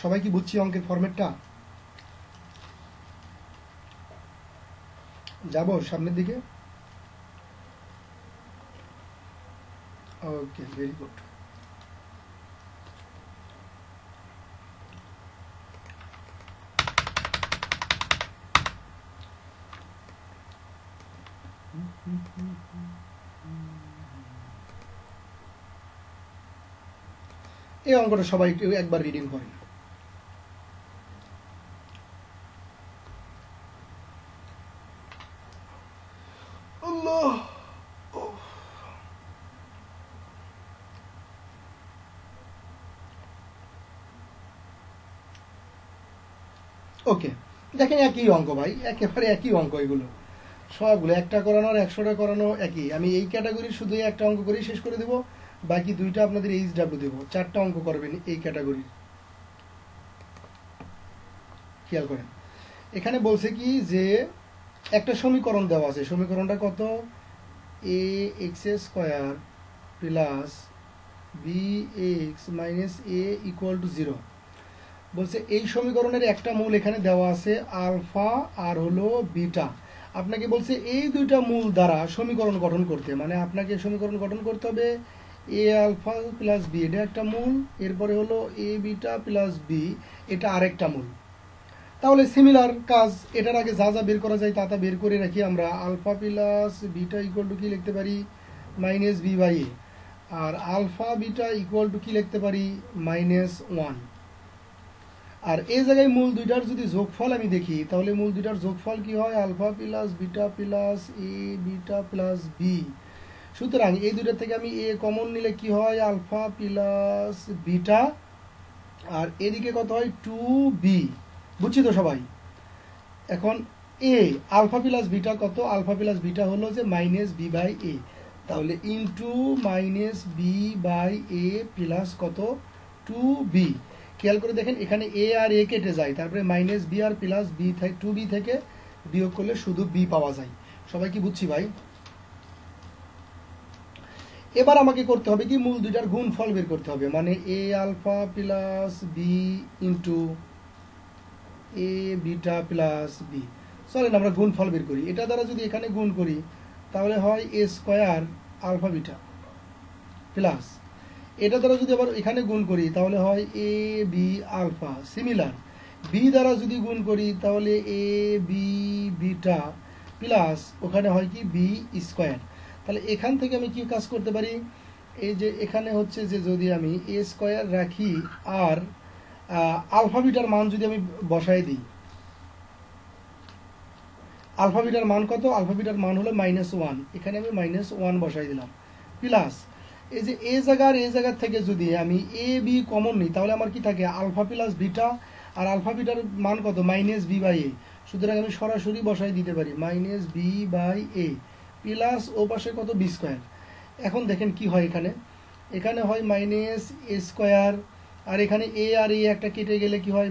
সবাই কি বুঝছি অঙ্কের ফরম্যাটটা? যাব সামনের দিকে। ওকে, ভেরি গুড। এই অঙ্কটা সবাই একবার রিডিং করেন। আল্লাহ, ওকে দেখেন, একই অঙ্ক ভাই, একেবারে একই অঙ্ক, এগুলো সবগুলো একটা করানো আর 100টা করানো একই। আমি এই ক্যাটাগরির শুধু একটা অঙ্ক করেই শেষ করে দেবো, বাকি 2টা আপনাদের HW দেবো, 4টা অঙ্ক করবেন এই ক্যাটাগরির। খেয়াল করেন, এখানে বলছে কি যে একটা সমীকরণ দেওয়া আছে, সমীকরণটা কত ax² plus bx minus a equal to 0। বলছে এই সমীকরণের একটা মূল এখানে দেওয়া আছে আলফা আর হলো বিটা। আপনাকে বলছে এই 2টা মূল দ্বারা সমীকরণ গঠন করতে, মানে আপনাকে সমীকরণ গঠন করতে হবে এ আলফা প্লাস বি, এটা একটা মূল, এরপরে হলো এ বিটা প্লাস বি, এটা আরেকটা মূল। তাহলে সিমিলার কাজ, এটার আগে যা যা বের করা যায় তা তা বের করে রাখি আমরা। Alpha plus beta equal to কি লিখতে পারি মাইনাস বি বাই এ, আর আলফা বিটা ইকুয়াল টু কি লিখতে পারি -1। আর এই জায়গায় মূল 2টার যদি যোগফল আমি দেখি, তাহলে মূল 2টার যোগফল কি হয় আলফা প্লাস বিটা প্লাস এ বিটা প্লাস বি। সুতরাং এই 2টার থেকে আমি এ কমন নিলে কি হয় আলফা প্লাস বিটা, আর এদিকে কত হয় 2b। বুঝছি তো সবাই? এখন এ আলফা প্লাস বিটা কত, আলফা প্লাস বিটা হলো যে -b বাই এ, তাহলে into -b by A plus কত 2b। খেয়াল করে দেখেন, এখানে এ আর এ কেটে যায়, তারপরে -b আর প্লাস বি 2b থেকে বিয়োগ করলে শুধু b পাওয়া যায়। সবাই কি বুঝছি ভাই? এবার আমাকে করতে হবে কি মূল 2টার গুণফল বের করতে হবে, মানে এ আলফা প্লাস বি ইন্টু এ বিটা প্লাস বি। চলেন আমরা গুণফল বের করি। এটা দ্বারা যদি এখানে গুণ করি তাহলে হয় a² আলফা বিটা প্লাস, এটা দ্বারা যদি আবার এখানে গুণ করি তাহলে হয় A B alpha. Similar, B দ্বারা যদি গুণ করি তাহলে এ বি বিটা প্লাস ওখানে হয় কি বি স্কোয়ার। তাহলে এখান থেকে আমি কি কাজ করতে পারি, এই যে এখানে হচ্ছে যে যদি আমি এ স্কোয়ার রাখি আর আলফা বিটার মান যদি আমি বসাই দিই, আলফা বিটার মান কত, আলফা বিটার মান হলো -1, এখানে আমি -1 বসাই দিলাম, প্লাস এই যে এ জায়গার থেকে যদি আমি এ বি কমন নিই তাহলে আমার কি থাকে আলফা প্লাস বিটা, আর আলফা বিটার মান কত -b/a, সুতরাং আমি সরাসরি বসাই দিতে পারি -b/a প্লাস ও পাশে কত বি স্কোয়ার। এখন দেখেন কি হয়, এখানে হয় -a স্কোয়ার, আর এখানে এ আর এ একটা কেটে গেলে কি হয়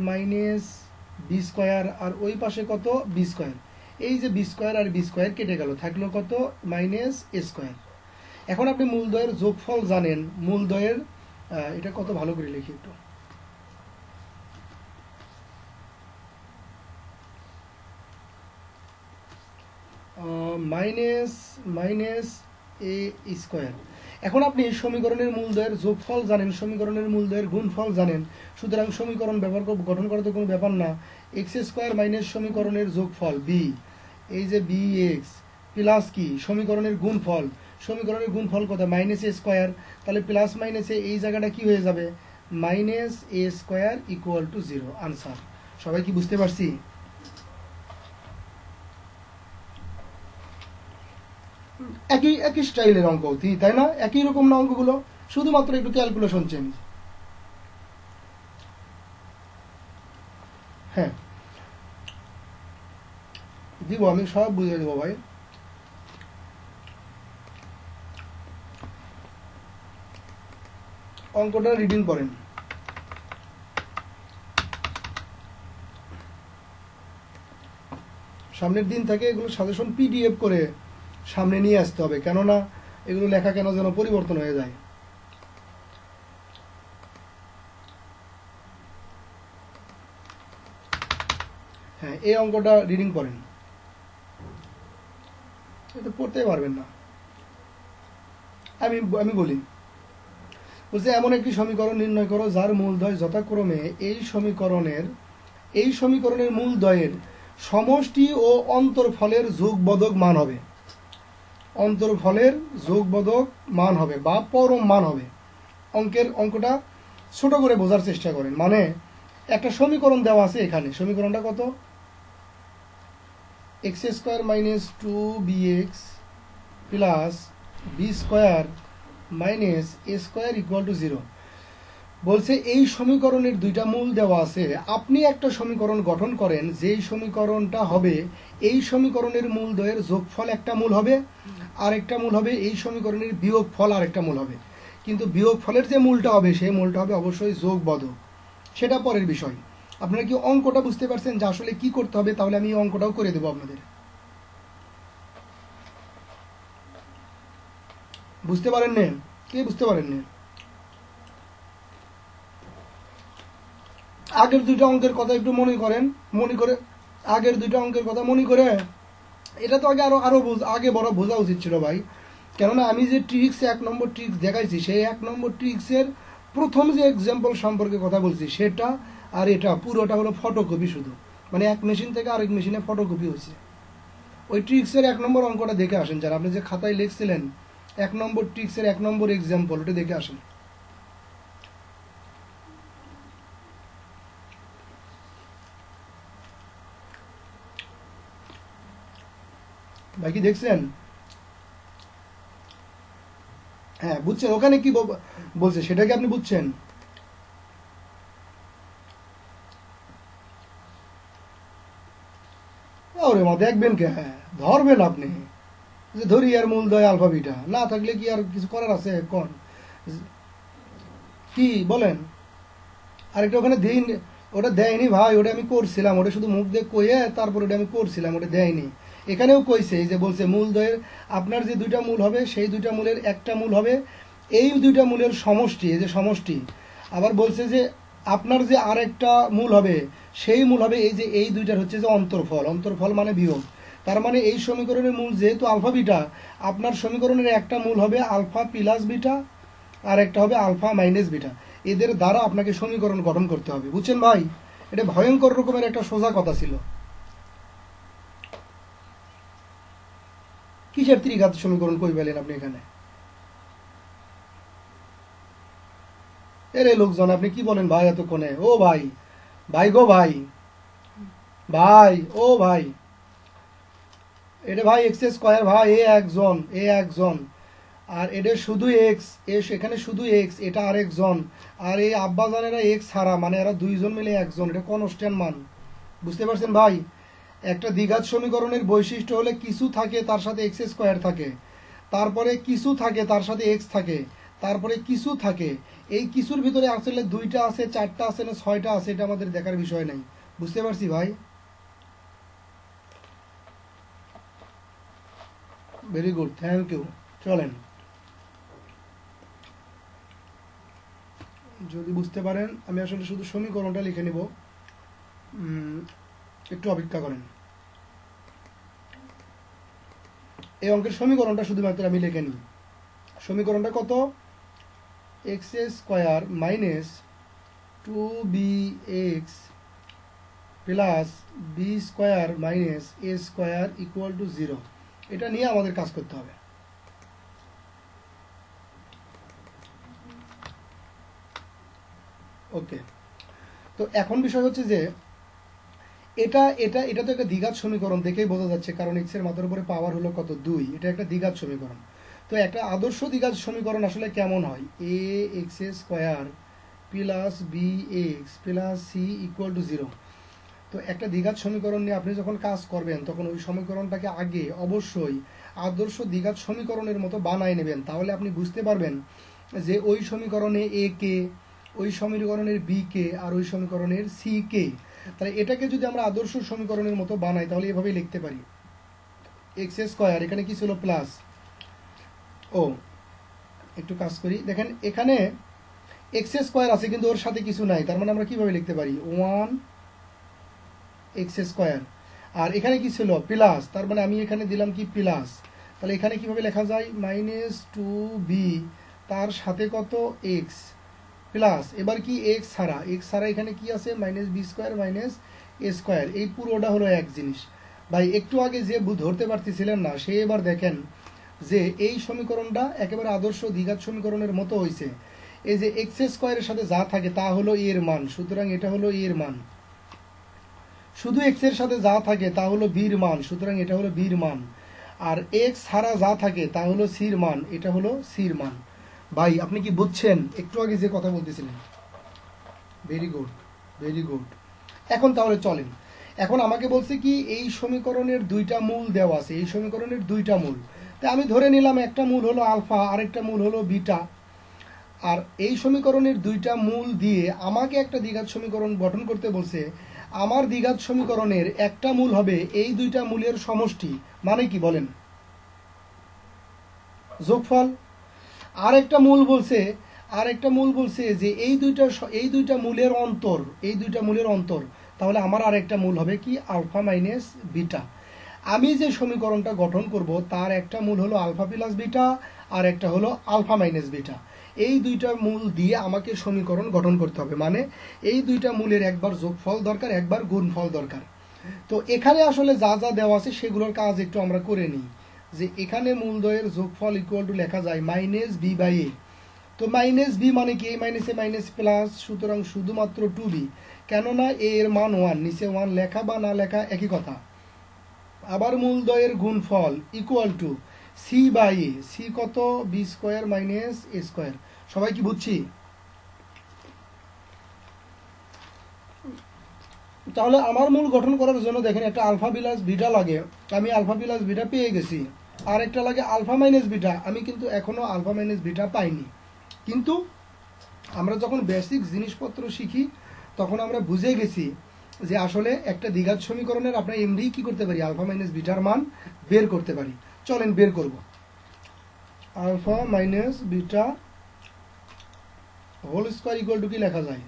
-b স্কোয়ার, আর ওই পাশে কত বি স্কোয়ার, এই যে বি স্কোয়ার আর বি স্কোয়ার কেটে গেল, থাকলো কত -a স্কোয়ার। এখন আপনি মূলদ্বয়ের যোগফল জানেন, মূলদ্বয়ের এটা কত ভালো করে লিখি একটু, -a স্কোয়ার। এখন আপনি সমীকরণের মূলদ্বয়ের যোগফল জানেন, সমীকরণের মূলদ্বয়ের গুণফল জানেন, সুতরাং সমীকরণ গঠন করা তো কোনো ব্যাপার না, এক্স স্কোয়ার মাইনাস সমীকরণের যোগফল বি, এই যে বি এক্স প্লাস কি সমীকরণের গুণফল, সমীকরণের গুণফল কত -a স্কোয়ার, তাহলে প্লাস মাইনাসে এই জায়গাটা কি হয়ে যাবে -a স্কোয়ার = 0, আনসার। সবাই কি বুঝতে পারছি? একই স্টাইলের অঙ্ক, তাই না? একই রকম না অঙ্কগুলো, শুধুমাত্র একটু ক্যালকুলেশন চেঞ্জ। হ্যাঁ দিব, আমি সব বুঝিয়ে দেবো ভাই। অঙ্কটা রিডিং করেন। সামনের দিন থেকে এগুলো সাজেশন PDF করে সামনে নিয়ে আসতে হবে, কেননা এগুলো লেখা কেন যেন পরিবর্তন হয়ে যায়। হ্যাঁ, এই অঙ্কটা রিডিং করেন, এটা পড়তে পারবেন না। আমি বলি, বলছে এমন একটি সমীকরণ নির্ণয় করো যার মূলদ্বয় যথাক্রমে এই সমীকরণের মূলদ্বয়ের সমষ্টি ও অন্তর্ফলের যোগবোধক মান হবে, অন্তর্ফলের যোগবোধক মান হবে বা পরম মান হবে। অঙ্কটা ছোট করে বোঝার চেষ্টা করেন, মানে একটা সমীকরণ দেওয়া আছে, এখানে সমীকরণটা কত x² - 2bx plus B square minus a square = 0। বলছে এই সমীকরণের দুইটা মূল দেওয়া আছে, আপনি একটা সমীকরণ গঠন করেন, যেই সমীকরণটা হবে এই সমীকরণের মূলদ্বয়ের যোগফল একটা মূল হবে, আর একটা মূল হবে এই সমীকরণের বিয়োগফল আর একটা মূল হবে, কিন্তু বিয়োগফলের যে মূলটা হবে সেই মূলটা হবে অবশ্যই যোগবোধক, সেটা পরের বিষয়। আপনারা কি অঙ্কটা বুঝতে পারছেন যে আসলে কি করতে হবে? তাহলে আমি অঙ্কটাও করে দেবো আপনাদের। বুঝতে পারেন না? কে বুঝতে পারেন না? আগের দুইটা অঙ্কের কথা একটু মনে করে আগের দুইটা অঙ্কের কথা মনে করে, এটা তো আরো আগে বড় বোঝা উচিত ছিল ভাই, কেননা আমি যে ট্রিক্স 1 নম্বর ট্রিক্স দেখাইছি, সেই 1 নম্বর ট্রিক্সের প্রথম যে এক্সাম্পল সম্পর্কে কথা বলছি সেটা আর এটা পুরোটা হলো ফটোকপি, শুধু মানে এক মেশিন থেকে আরেক মেশিনে ফটোকপি হয়েছে। ওই ট্রিক্সের 1 নম্বর অঙ্কটা দেখে আসেন, যারা আপনি যে খাতায় লিখছিলেন 1 নম্বর ট্রিক্সের 1 নম্বর এক্সাম্পল, ওটা দেখে আসেন। ভাই কি দেখছেন? হ্যাঁ বুঝছেন, ওখানে কি বলছে সেটা কি আপনি বুঝছেন? ওরে মা, দেখবেন কে, হ্যাঁ ধরবেন আপনি, যে ধরি আর মূলদ্বয় আলফা বিটা, না থাকলে কি আর কিছু করার আছে? কোন কি বলেন? আরেকটা ওখানে দেয়নি, ওটা দেয়নি ভাই, ওটা আমি করছিলাম, ওটা শুধু মুখ দিয়ে কইয়ে তারপর ওটা আমি করছিলাম, ওটা দেয়নি। এখানেও কইছে যে বলছে মূলদ্বয়ের আপনার যে দুইটা মূল হবে সেই দুইটা মূলের একটা মূল হবে এই দুইটা মূলের সমষ্টি, এই যে সমষ্টি। আবার বলছে যে আপনার যে আরেকটা মূল হবে সেই মূল হবে এই যে এই দুইটার হচ্ছে যে অন্তর্ফল, অন্তর্ফল মানে বিয়োগ। তার মানে এই সমীকরণের মূল যেহেতু আলফা বিটা, আপনার সমীকরণের একটা মূল হবে আলফা প্লাস বিটা আর একটা হবে আলফা মাইনাস বিটা, এদের দ্বারা আপনাকে সমীকরণ গঠন করতে হবে। বুঝছেন ভাই? এটা ভয়ঙ্কর রকমের একটা সোজা কথা ছিল। কি কিসের ত্রিঘাত সমীকরণ কই পেলেন আপনি এখানে? এরে লোকজন আপনি কি বলেন ভাই এতক্ষণে? ও ভাই, ভাই গো ভাই, ভাই ও ভাই, এটা ভাই এক্স স্কোয়ার ভাই, এ একজন, আর এটা শুধু এক্স, এখানে শুধু এক্স, এটা আরেকজন, আর এই আব্বাজানেরা এক্স ছাড়া, মানে এরা দুইজন মিলে একজন, এটা কনস্ট্যান্ট মান। বুঝতে পারছেন ভাই? একটা দ্বিঘাত সমীকরণের বৈশিষ্ট্য হলে কিছু থাকে তার সাথে এক্স স্কোয়ার থাকে, তারপরে কিছু থাকে তার সাথে এক্স থাকে, তারপরে কিছু থাকে, এই কিছুর ভিতরে আসলে দুইটা আছে, চারটা আছে না ছয়টা আছে, এটা আমাদের দেখার বিষয় নাই। বুঝতে পারছি ভাই? Very good, thank you. চলেন, যদি বুঝতে পারেন, আমি আসলে শুধু সমীকরণটা লিখে নিব, একটু অপেক্ষা করেন। এই অঙ্কের সমীকরণটা শুধুমাত্র আমি লিখে নিই। সমীকরণটা কত? X square minus 2bx plus B square minus A square equal to 0। এটা নিয়ে আমাদের কাজ করতে হবে। ওকে, তো এখন বিষয় হচ্ছে যে এটা এটা এটা তো একটা দ্বিঘাত সমীকরণ, দেখেই বোঝা যাচ্ছে, কারণ এক্স এর মাত্রার উপরে পাওয়ার হলো কত? 2। এটা একটা দ্বিঘাত সমীকরণ। তো একটা আদর্শ দ্বিঘাত সমীকরণ আসলে কেমন হয়? A X square plus B X plus C equal to 0। তো একটা দ্বিঘাত সমীকরণ নিয়ে আপনি যখন কাজ করবেন, তখন ওই সমীকরণটাকে আগে অবশ্যই আদর্শ দ্বিঘাত সমীকরণের মতো বানায় নেবেন। তাহলে আপনি বুঝতে পারবেন যে ওই সমীকরণে এ কে, ওই সমীকরণের বি কে, আর ওই সমীকরণের সি কে। তাহলে এটাকে যদি আমরা আদর্শ সমীকরণের মতো বানাই, তাহলে এভাবে লিখতে পারি, এক্স স্কোয়ার, এখানে কি ছিল? প্লাস, ও একটু কাজ করি, দেখেন এখানে এক্স স্কোয়ার আছে কিন্তু ওর সাথে কিছু নাই, তার মানে আমরা কিভাবে লিখতে পারি? 1 এক্স স্কোয়ার। আর এখানে কি ছিল? প্লাস, তার মানে আমি এখানে দিলাম কি? প্লাস। তাহলে এখানে কিভাবে লেখা যায়? -2b, তার সাথে কত? এক্স প্লাস, এবার কি? এক্স ছাড়া, এখানে কি আছে? -b square minus A square. এই পুরোটা হলো এক জিনিস। ভাই একটু আগে যে ধরতে পারতেছিলেন না, সে এবার দেখেন যে এই সমীকরণটা একেবারে আদর্শ দ্বিঘাত সমীকরণের মতো হয়েছে। এই যে এক্স স্কোয়ারের সাথে যা থাকে তা হলো এর মান, সুতরাং এটা হলো এর মান। শুধু এক্স এর সাথে যা থাকে তা হলো বির মান, সুতরাং এটা হলো বির মান। আর এক্স ছাড়া যা থাকে তা হলো সির মান, এটা হলো সির মান। ভাই আপনি কি বুঝছেন একটু আগে যে কথা বলতেছিলেন? Very good, very good. এখন তাহলে চলেন, এখন আমাকে বলছে কি এই সমীকরণের দুইটা মূল দেওয়া আছে, এই সমীকরণের দুইটা মূল। তাই আমি ধরে নিলাম একটা মূল হলো আলফা, আরেকটা মূল হলো বিটা। আর এই সমীকরণের দুইটা মূল দিয়ে আমাকে একটা দ্বিঘাত সমীকরণ গঠন করতে বলছে। আমার দ্বিঘাত সমীকরণের একটা মূল হবে এই দুইটা মূলের সমষ্টি, মানে কি বলেন? যোগফল। আরেকটা মূল বলছে যে এই দুইটা মূলের অন্তর, তাহলে আমার আরেকটা মূল হবে কি? Alpha minus beta. আমি যে সমীকরণটা গঠন করব তার একটা মূল হলো আলফা প্লাস বিটা, আর একটা হলো আলফা মাইনাস বিটা। এই দুইটা মূল দিয়ে আমাকে সমীকরণ গঠন করতে হবে, মানে এই দুইটা মূলের একবার যোগফল দরকার, একবার গুণফল দরকার। তো এখানে আসলে যা যা দেওয়া আছে সেগুলোর কাজ একটু আমরা করে নিই। যে এখানে মূলদ্বয়ের যোগফল ইকুয়াল টু লেখা যায় -b/a। তো -b মানে কি? এই মাইনাসে মাইনাস প্লাস, সুতরাং শুধুমাত্র 2b, কেননা a এর মান 1, নিচে 1 লেখা বা না লেখা একই কথা। আবার মূলদ্বয়ের গুণফল ইকুয়াল টু c/a, c কত? b square minus a square. সবাই কি বুঝছি? তাহলে আমার মূল গঠন করার জন্য দেখেন একটা আলফা প্লাস বিটা লাগে, আমি আলফা প্লাস বিটা পেয়ে গেছি। আর একটা লাগে আলফা মাইনাস বিটা, আমি কিন্তু এখনো আলফা মাইনাস বিটা পাইনি। কিন্তু আমরা যখন বেসিক জিনিসপত্র শিখি তখন আমরা বুঝে গেছি যে আসলে একটা দ্বিঘাত সমীকরণের আমরা এমনি কি করতে পারি? আলফা মাইনাস বিটার মান বের করতে পারি। চলেন বের করব। Alpha minus beta whole square equal to কি লেখা যায়?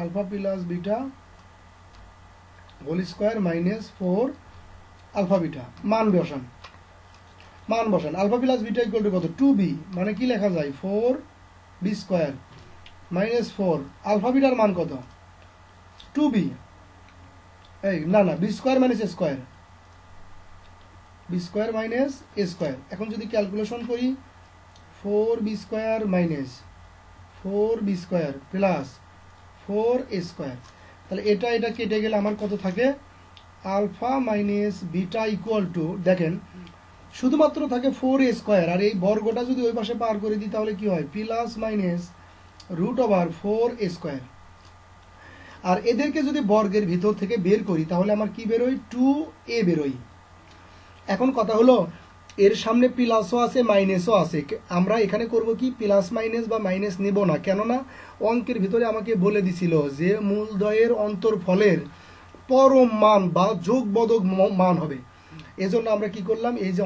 Alpha plus beta whole square minus 4 alpha beta. মান বসান। Alpha plus beta equal to কত? 2b, মানে কি লেখা যায়? 4b square minus 4 alpha bitter মান কত? 2b। এই না, b square minus square, b B square minus A square. এখন যদি ক্যালকুলেশন করি 4b square minus 4b square plus 4a square, তাহলে এটা এটা কেটে গেলে আমার কত থাকে, alpha minus beta equal to, দেখেন শুধুমাত্র থাকে 4a স্কোয়ার, আর এই বর্গটা যদি ওই পাশে পার করে দিই তাহলে কি হয়, plus minus root over 4a square. আর এদেরকে যদি বর্গের ভিতর থেকে বের করি তাহলে আমার কি বেরোয়, 2a বেরোয়। এখন কথা হলো এর সামনে প্লাসও আছে মাইনাসও আছে, আমরা এখানে করব কি প্লাস মাইনাস বা মাইনাস নেব না, কেননা অঙ্কের ভিতরে আমাকে বলে দিছিল যে মূলদ্বয়ের অন্তরফলের পরম মান বা যোগবোধক মান হবে। এজন্য আমরা কি করলাম, এই যে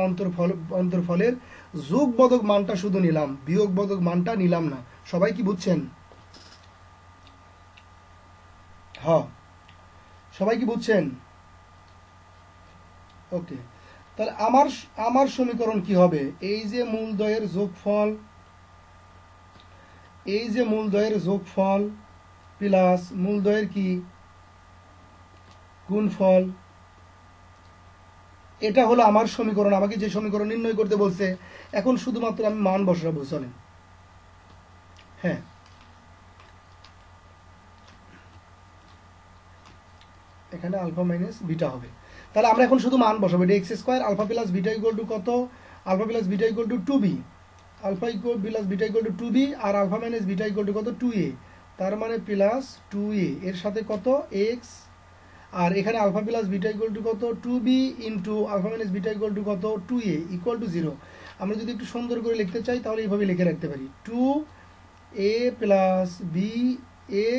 অন্তরফলের যোগবোধক মানটা শুধু নিলাম, বিয়োগবোধক মানটা নিলাম না। সবাই কি বুঝছেন? হ্যাঁ, সবাই কি বুঝছেন? ওকে, তাহলে আমার সমীকরণ কি হবে, এই যে মূলদ্বয়ের যোগফল, এই যে মূলদ্বয়ের যোগফল প্লাস মূলদ্বয়ের কি গুণফল, এটা হলো আমার সমীকরণ। আমাকে যে সমীকরণ নির্ণয় করতে বলছে, এখন শুধুমাত্র আমি মান বসাবো, চলেন। হ্যাঁ, এখানে আলফা মাইনাস বিটা হবে, তাহলে আমরা এখন শুধু মান বসাবো। এটা X square alpha plus beta equal to কত, alpha plus beta equal to 2b, alpha equal plus beta equal to 2b, আর alpha minus beta equal to কত, 2a, তার মানে প্লাস 2a এর সাথে কত x, আর এখানে alpha plus beta equal to কত, 2b into alpha minus beta equal to কত, 2a ইকুয়াল টু 0। আমরা যদি একটু সুন্দর করে লিখতে চাই তাহলে এইভাবে লিখে রাখতে পারি, 2a plus b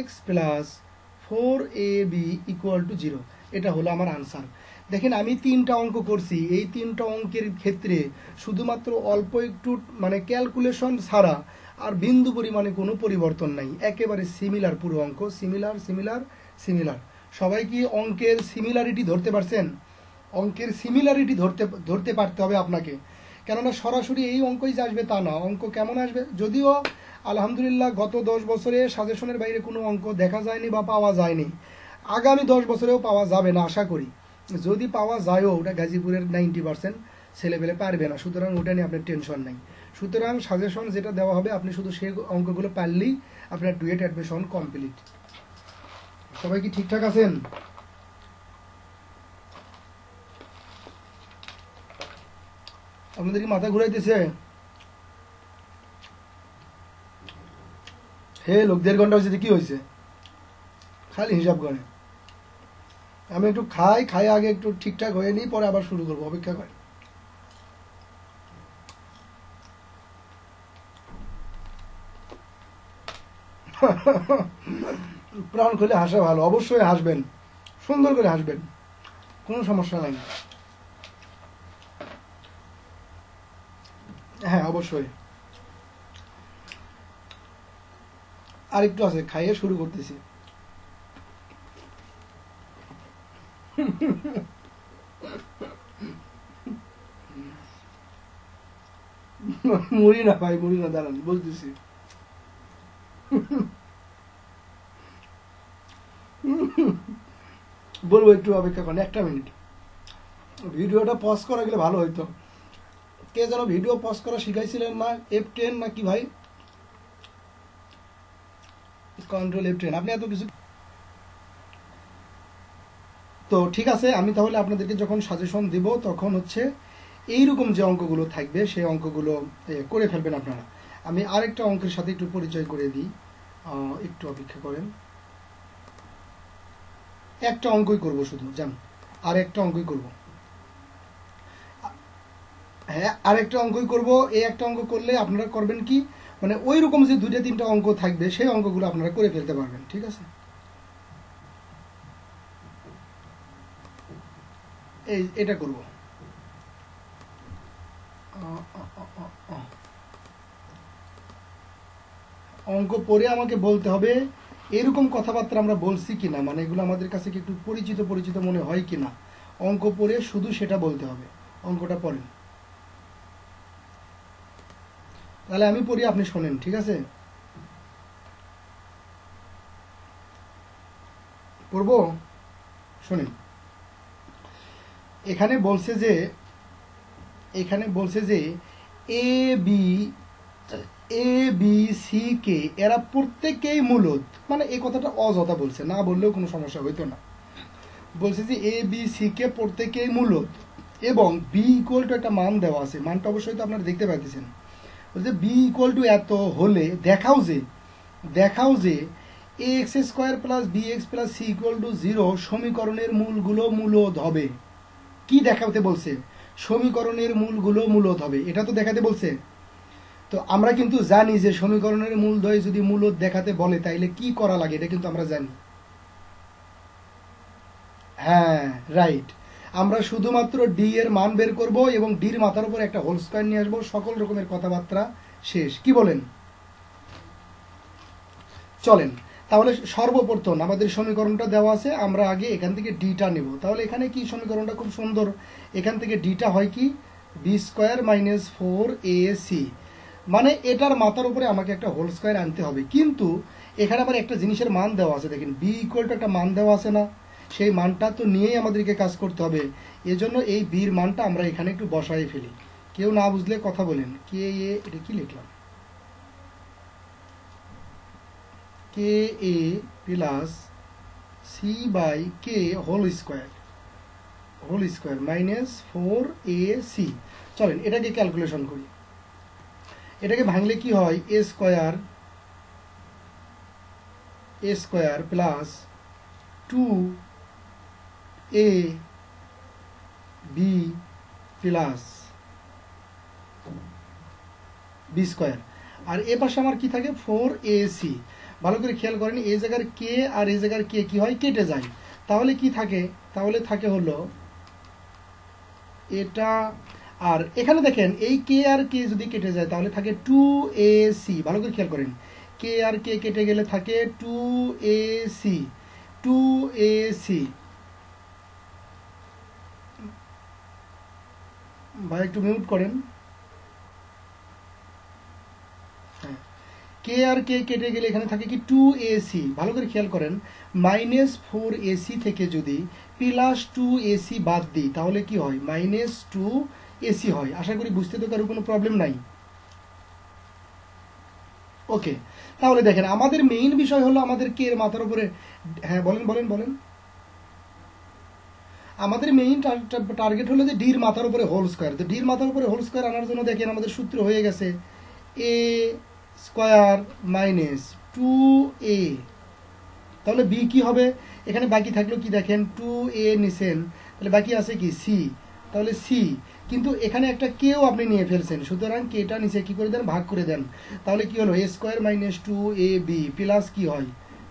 x plus 4ab equal to 0। এটা হলো আমার আনসার। দেখেন আমি 3টা অঙ্ক করছি, এই 3টা অঙ্কের ক্ষেত্রে শুধুমাত্র অল্প একটু মানে ক্যালকুলেশন ছাড়া আর বিন্দু পরিমাণে কোনো পরিবর্তন নাই, একেবারে সিমিলার পুরো অঙ্ক, সিমিলার সিমিলার সিমিলার। সবাই কি অঙ্কের সিমিলারিটি ধরতে পারছেন? অঙ্কের সিমিলারিটি ধরতে পারতে হবে আপনাকে, কেননা সরাসরি এই অঙ্কই যে আসবে তা না। অঙ্ক কেমন আসবে, যদিও আলহামদুলিল্লাহ গত 10 বছরে সাজেশনের বাইরে কোনো অঙ্ক দেখা যায়নি বা পাওয়া যায়নি, আগামী 10 বছরেও পাওয়া যাবে না আশা করি। যদি পাওয়া যায়ও ওটা গাজীপুরের 90% ছেলেপেলে পারবে না, সুতরাং ওটা নিয়ে আপনার টেনশন নাই। সুতরাং সাজেশন যেটা দেওয়া হবে আপনি শুধু সেই অঙ্কগুলো পারলেই আপনার ডুয়েট অ্যাডমিশন কমপ্লিট। সবাই কি ঠিকঠাক আছেন? আপনাদের কি মাথা ঘুরাইতেছে? হে লোক 1.5 ঘন্টা হয়েছে, কি হয়েছে? খালি হিসাব করে। আমি একটু খাই আগে একটু ঠিকঠাক হয়ে নিই, পরে আবার শুরু করবো, অপেক্ষা করে। প্রাণ খুলে হাসা ভালো, অবশ্যই হাসবেন, সুন্দর করে হাসবেন, কোনো সমস্যা নাই। হ্যাঁ অবশ্যই, আর একটু আছে, খাইয়ে শুরু করতেছি। মুড়ি না ভাই, মুড়ি না, দাঁড়ান বলতেছি। বলবো, একটু অপেক্ষা করেন, 1 মিনিট। ভিডিওটা পজ করা গেলে ভালো হইতো। কে যেন ভিডিও পজ করা শিখাইছিলেন না, F10 না কি ভাই, কন্ট্রোল F10, আপনি এত কিছু। তো ঠিক আছে, আমি তাহলে আপনাদেরকে যখন সাজেশন দিব তখন হচ্ছে এইরকম যে অঙ্কগুলো থাকবে সেই অঙ্কগুলো করে ফেলবেন আপনারা। আমি আরেকটা অঙ্কের সাথে একটু পরিচয় করে দিই, একটু অপেক্ষা করেন। একটা অঙ্কই করব শুধু, জান, আর একটা অঙ্কই করব। হ্যাঁ, আরেকটা অঙ্কই করব। এই একটা অঙ্ক করলে আপনারা করবেন কি, মানে ওই রকম যে 2-3টা অঙ্ক থাকবে সেই অঙ্কগুলো আপনারা করে ফেলতে পারবেন, ঠিক আছে? এটা করব। অঙ্ক পড়ে আমাকে বলতে হবে এরকম কথাবার্তা আমরা বলছি কিনা, মানে এগুলো আমাদের কাছে কি একটু পরিচিত পরিচিত মনে হয় কিনা। অঙ্ক পড়ে শুধু সেটা বলতে হবে। অঙ্কটা পড়েন, তাহলে আমি পড়ি, আপনি শোনেন, ঠিক আছে? পড়বো, শোনেন। এখানে বলছে যে এখানে বলছে যে এ বি সি কে এরা প্রত্যেকেই মূলত, মানে এই কথাটা অযথা বলছে, না বললেও কোনো সমস্যা হইতো না। বলছে যে এ বি সি কে প্রত্যেকেই মূলত এবং বি ইকুয়াল টু একটা মান দেওয়া আছে, মানটা অবশ্যই তো আপনারা দেখতে পাইতেছেন। বলছে বি ইকুয়াল টু এত হলে দেখাও যে A X square plus B X plus C equal to 0 সমীকরণের মূলগুলো মূলদ হবে। কি দেখাতে বলছে? সমীকরণের মূলগুলো মূলদ হবে, এটা তো দেখাতে বলছে। তো আমরা কিন্তু জানি যে সমীকরণের মূলদ্বয় যদি মূলদ দেখাতে বলে তাইলে কি করা লাগে, এটা কিন্তু আমরা জানি। হ্যাঁ রাইট, আমরা শুধুমাত্র ডি এর মান বের করব এবং ডির মাথার উপর একটা হোল স্কয়ার নিয়ে আসবো, সকল রকমের কথাবার্তা শেষ। কি বলেন? চলেন তাহলে সর্বপ্রথম আমাদের সমীকরণটা দেওয়া আছে, আমরা আগে এখান থেকে ডিটা নেব। তাহলে এখানে কি সমীকরণটা খুব সুন্দর, এখান থেকে ডিটা হয় কি বি স্কোয়ার মাইনাস 4ac, মানে এটার মাথার উপরে আমাকে একটা হোল স্কয়ার আনতে হবে। কিন্তু এখানে আবার একটা জিনিসের মান দেওয়া আছে, দেখেন বি ইকুয়াল টু একটা মান দেওয়া আছে না, সেই মানটা তো নিয়েই আমাদেরকে কাজ করতে হবে। এজন্য এই বির মানটা আমরা এখানে একটু বসাই ফেলি, কেউ না বুঝলে কথা বলেন। কে এ, এটা কি লিখলাম, K A plus C by K whole square minus 4ac। চলেন এটাকে ক্যালকুলেশন করি, এটাকে ভাঙলে কি হয়, এ স্কোয়ার প্লাস 2ab প্লাস বি স্কোয়ার, আর এ পাশে আমার কি থাকে 4ac। ভালো করে খেয়াল করেন, এই জায়গার কে আর এই জায়গার কে কি হয়, কেটে যায়। তাহলে কি থাকে, তাহলে থাকে হলো এটা, আর এখানে দেখেন এই কে আর কে যদি কেটে যায় তাহলে থাকে 2ac। ভালো করে খেয়াল করেন, কে আর কে কেটে গেলে থাকে 2ac। ভাই একটু মিউট করেন। হ্যাঁ, কে আর কে কেটে গেলে এখানে থাকে কি 2ac। ভালো করে খেয়াল করেন, মাইনাস 4ac থেকে যদি প্লাস 2ac বাদ দিই তাহলে কি হয়, মাইনাস 2ac হয়। আশা করি বুঝতে তো কারো কোনো প্রবলেম নাই। ওকে, তাহলে দেখেন আমাদের মেইন বিষয় হলো আমাদের কে এর মাথার উপরে, হ্যাঁ বলেন আমাদের মেইন টার্গেট হলো যে ডির মাথার উপরে হোল স্কয়ার। তো ডির মাথার উপরে হোল স্কয়ার আনার জন্য দেখেন আমাদের সূত্র হয়ে গেছে এ স্কয়ার মাইনাস 2a। তাহলে বি কি হবে, এখানে বাকি থাকলো কি দেখেন 2a নিছেন, তাহলে বাকি আছে কি সি, তাহলে সি, কিন্তু এখানে একটা কেও আপনি নিয়ে ফেলছেন, সুতরাং কেটা নিচে কি করে দেন, ভাগ করে দেন। তাহলে কি হলো, এ স্কোয়ার মাইনাস 2ab প্লাস কি হয়,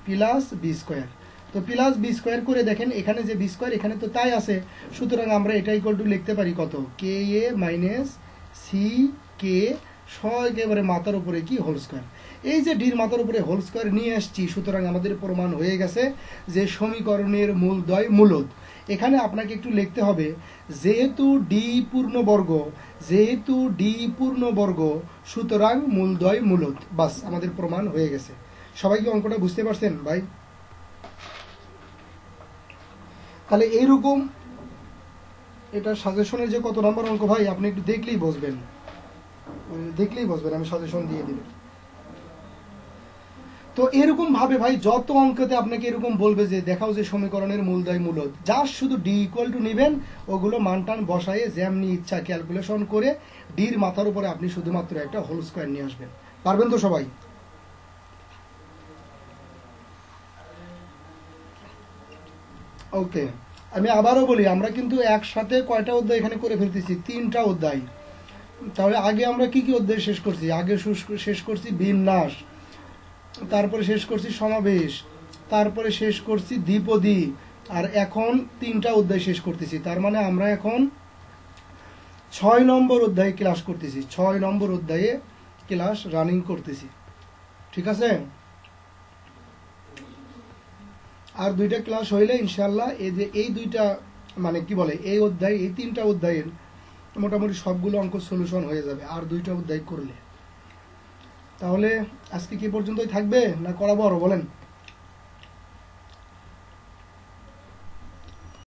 প্লাস বি স্কোয়ার। তো প্লাস বি স্কোয়ার করে দেখেন এখানে যে বি স্কোয়ার এখানে তো তাই আছে, সুতরাং আমরা এটা ইকুয়াল টু লিখতে পারি কত, কে এ মাইনাস সি কে একেবারে মাথার উপরে কি হোল স্কোয়ার। এই যে ডির মাথার উপরে হোল স্কোয়ার নিয়ে আসছি, সুতরাং আমাদের প্রমাণ হয়ে গেছে যে সমীকরণের মূলদ্বয় মূলদ। এখানে আপনাকে একটু লিখতে হবে, যেহেতু ডি পূর্ণ বর্গ সুতরাং মূলদ্বয় মূলদ। বাস, আমাদের প্রমাণ হয়ে গেছে। সবাই কি অঙ্কটা বুঝতে পারছেন ভাই? তাহলে এইরকম, এটা সাজেশনের যে কত নম্বর অঙ্ক ভাই আপনি একটু দেখলেই বুঝবেন, আমি সাজেশন দিয়ে দিবেন। তো এরকম ভাবে ভাই যত অঙ্কতে আপনাকে এরকম বলবে যে দেখাও যে সমীকরণের মূলদ্বয় মূলদ, জাস্ট শুধু ডি ইকুয়াল টু নেবেন, ওগুলো মানটান বসায়ে যেমনি ইচ্ছা ক্যালকুলেশন করে ডির মাথার উপরে আপনি শুধুমাত্র একটা হোল স্কয়ার নিয়ে আসবেন। পারবেন তো সবাই? ওকে, আমি আবারও বলি, আমরা কিন্তু একসাথে কয়টা অধ্যায় এখানে করে ফেলতেছি, 3টা অধ্যায়। তাহলে আগে আমরা কি কি অধ্যায় শেষ করছি? আগে শেষ করছি বিন্যাস, তারপরে শেষ করছি সমাবেশ, তারপরে শেষ করছি দ্বিপদী, আর এখন 3টা অধ্যায় শেষ করতেছি। তার মানে আমরা এখন 6 নম্বর অধ্যায়ে ক্লাস করতেছি, 6 নম্বর অধ্যায়ে ক্লাস রানিং করতেছি। ঠিক আছে, আর 2টা ক্লাস হইলে ইনশাল্লাহ এই যে এই 2টা মানে কি বলে এই অধ্যায়, এই 3টা অধ্যায়ের মোটামুটি সবগুলো অঙ্ক সলিউশন হয়ে যাবে আর 2টা অধ্যায় করলে। তাহলে আজকে কি পর্যন্তই থাকবে না করাবো আরো, বলেন?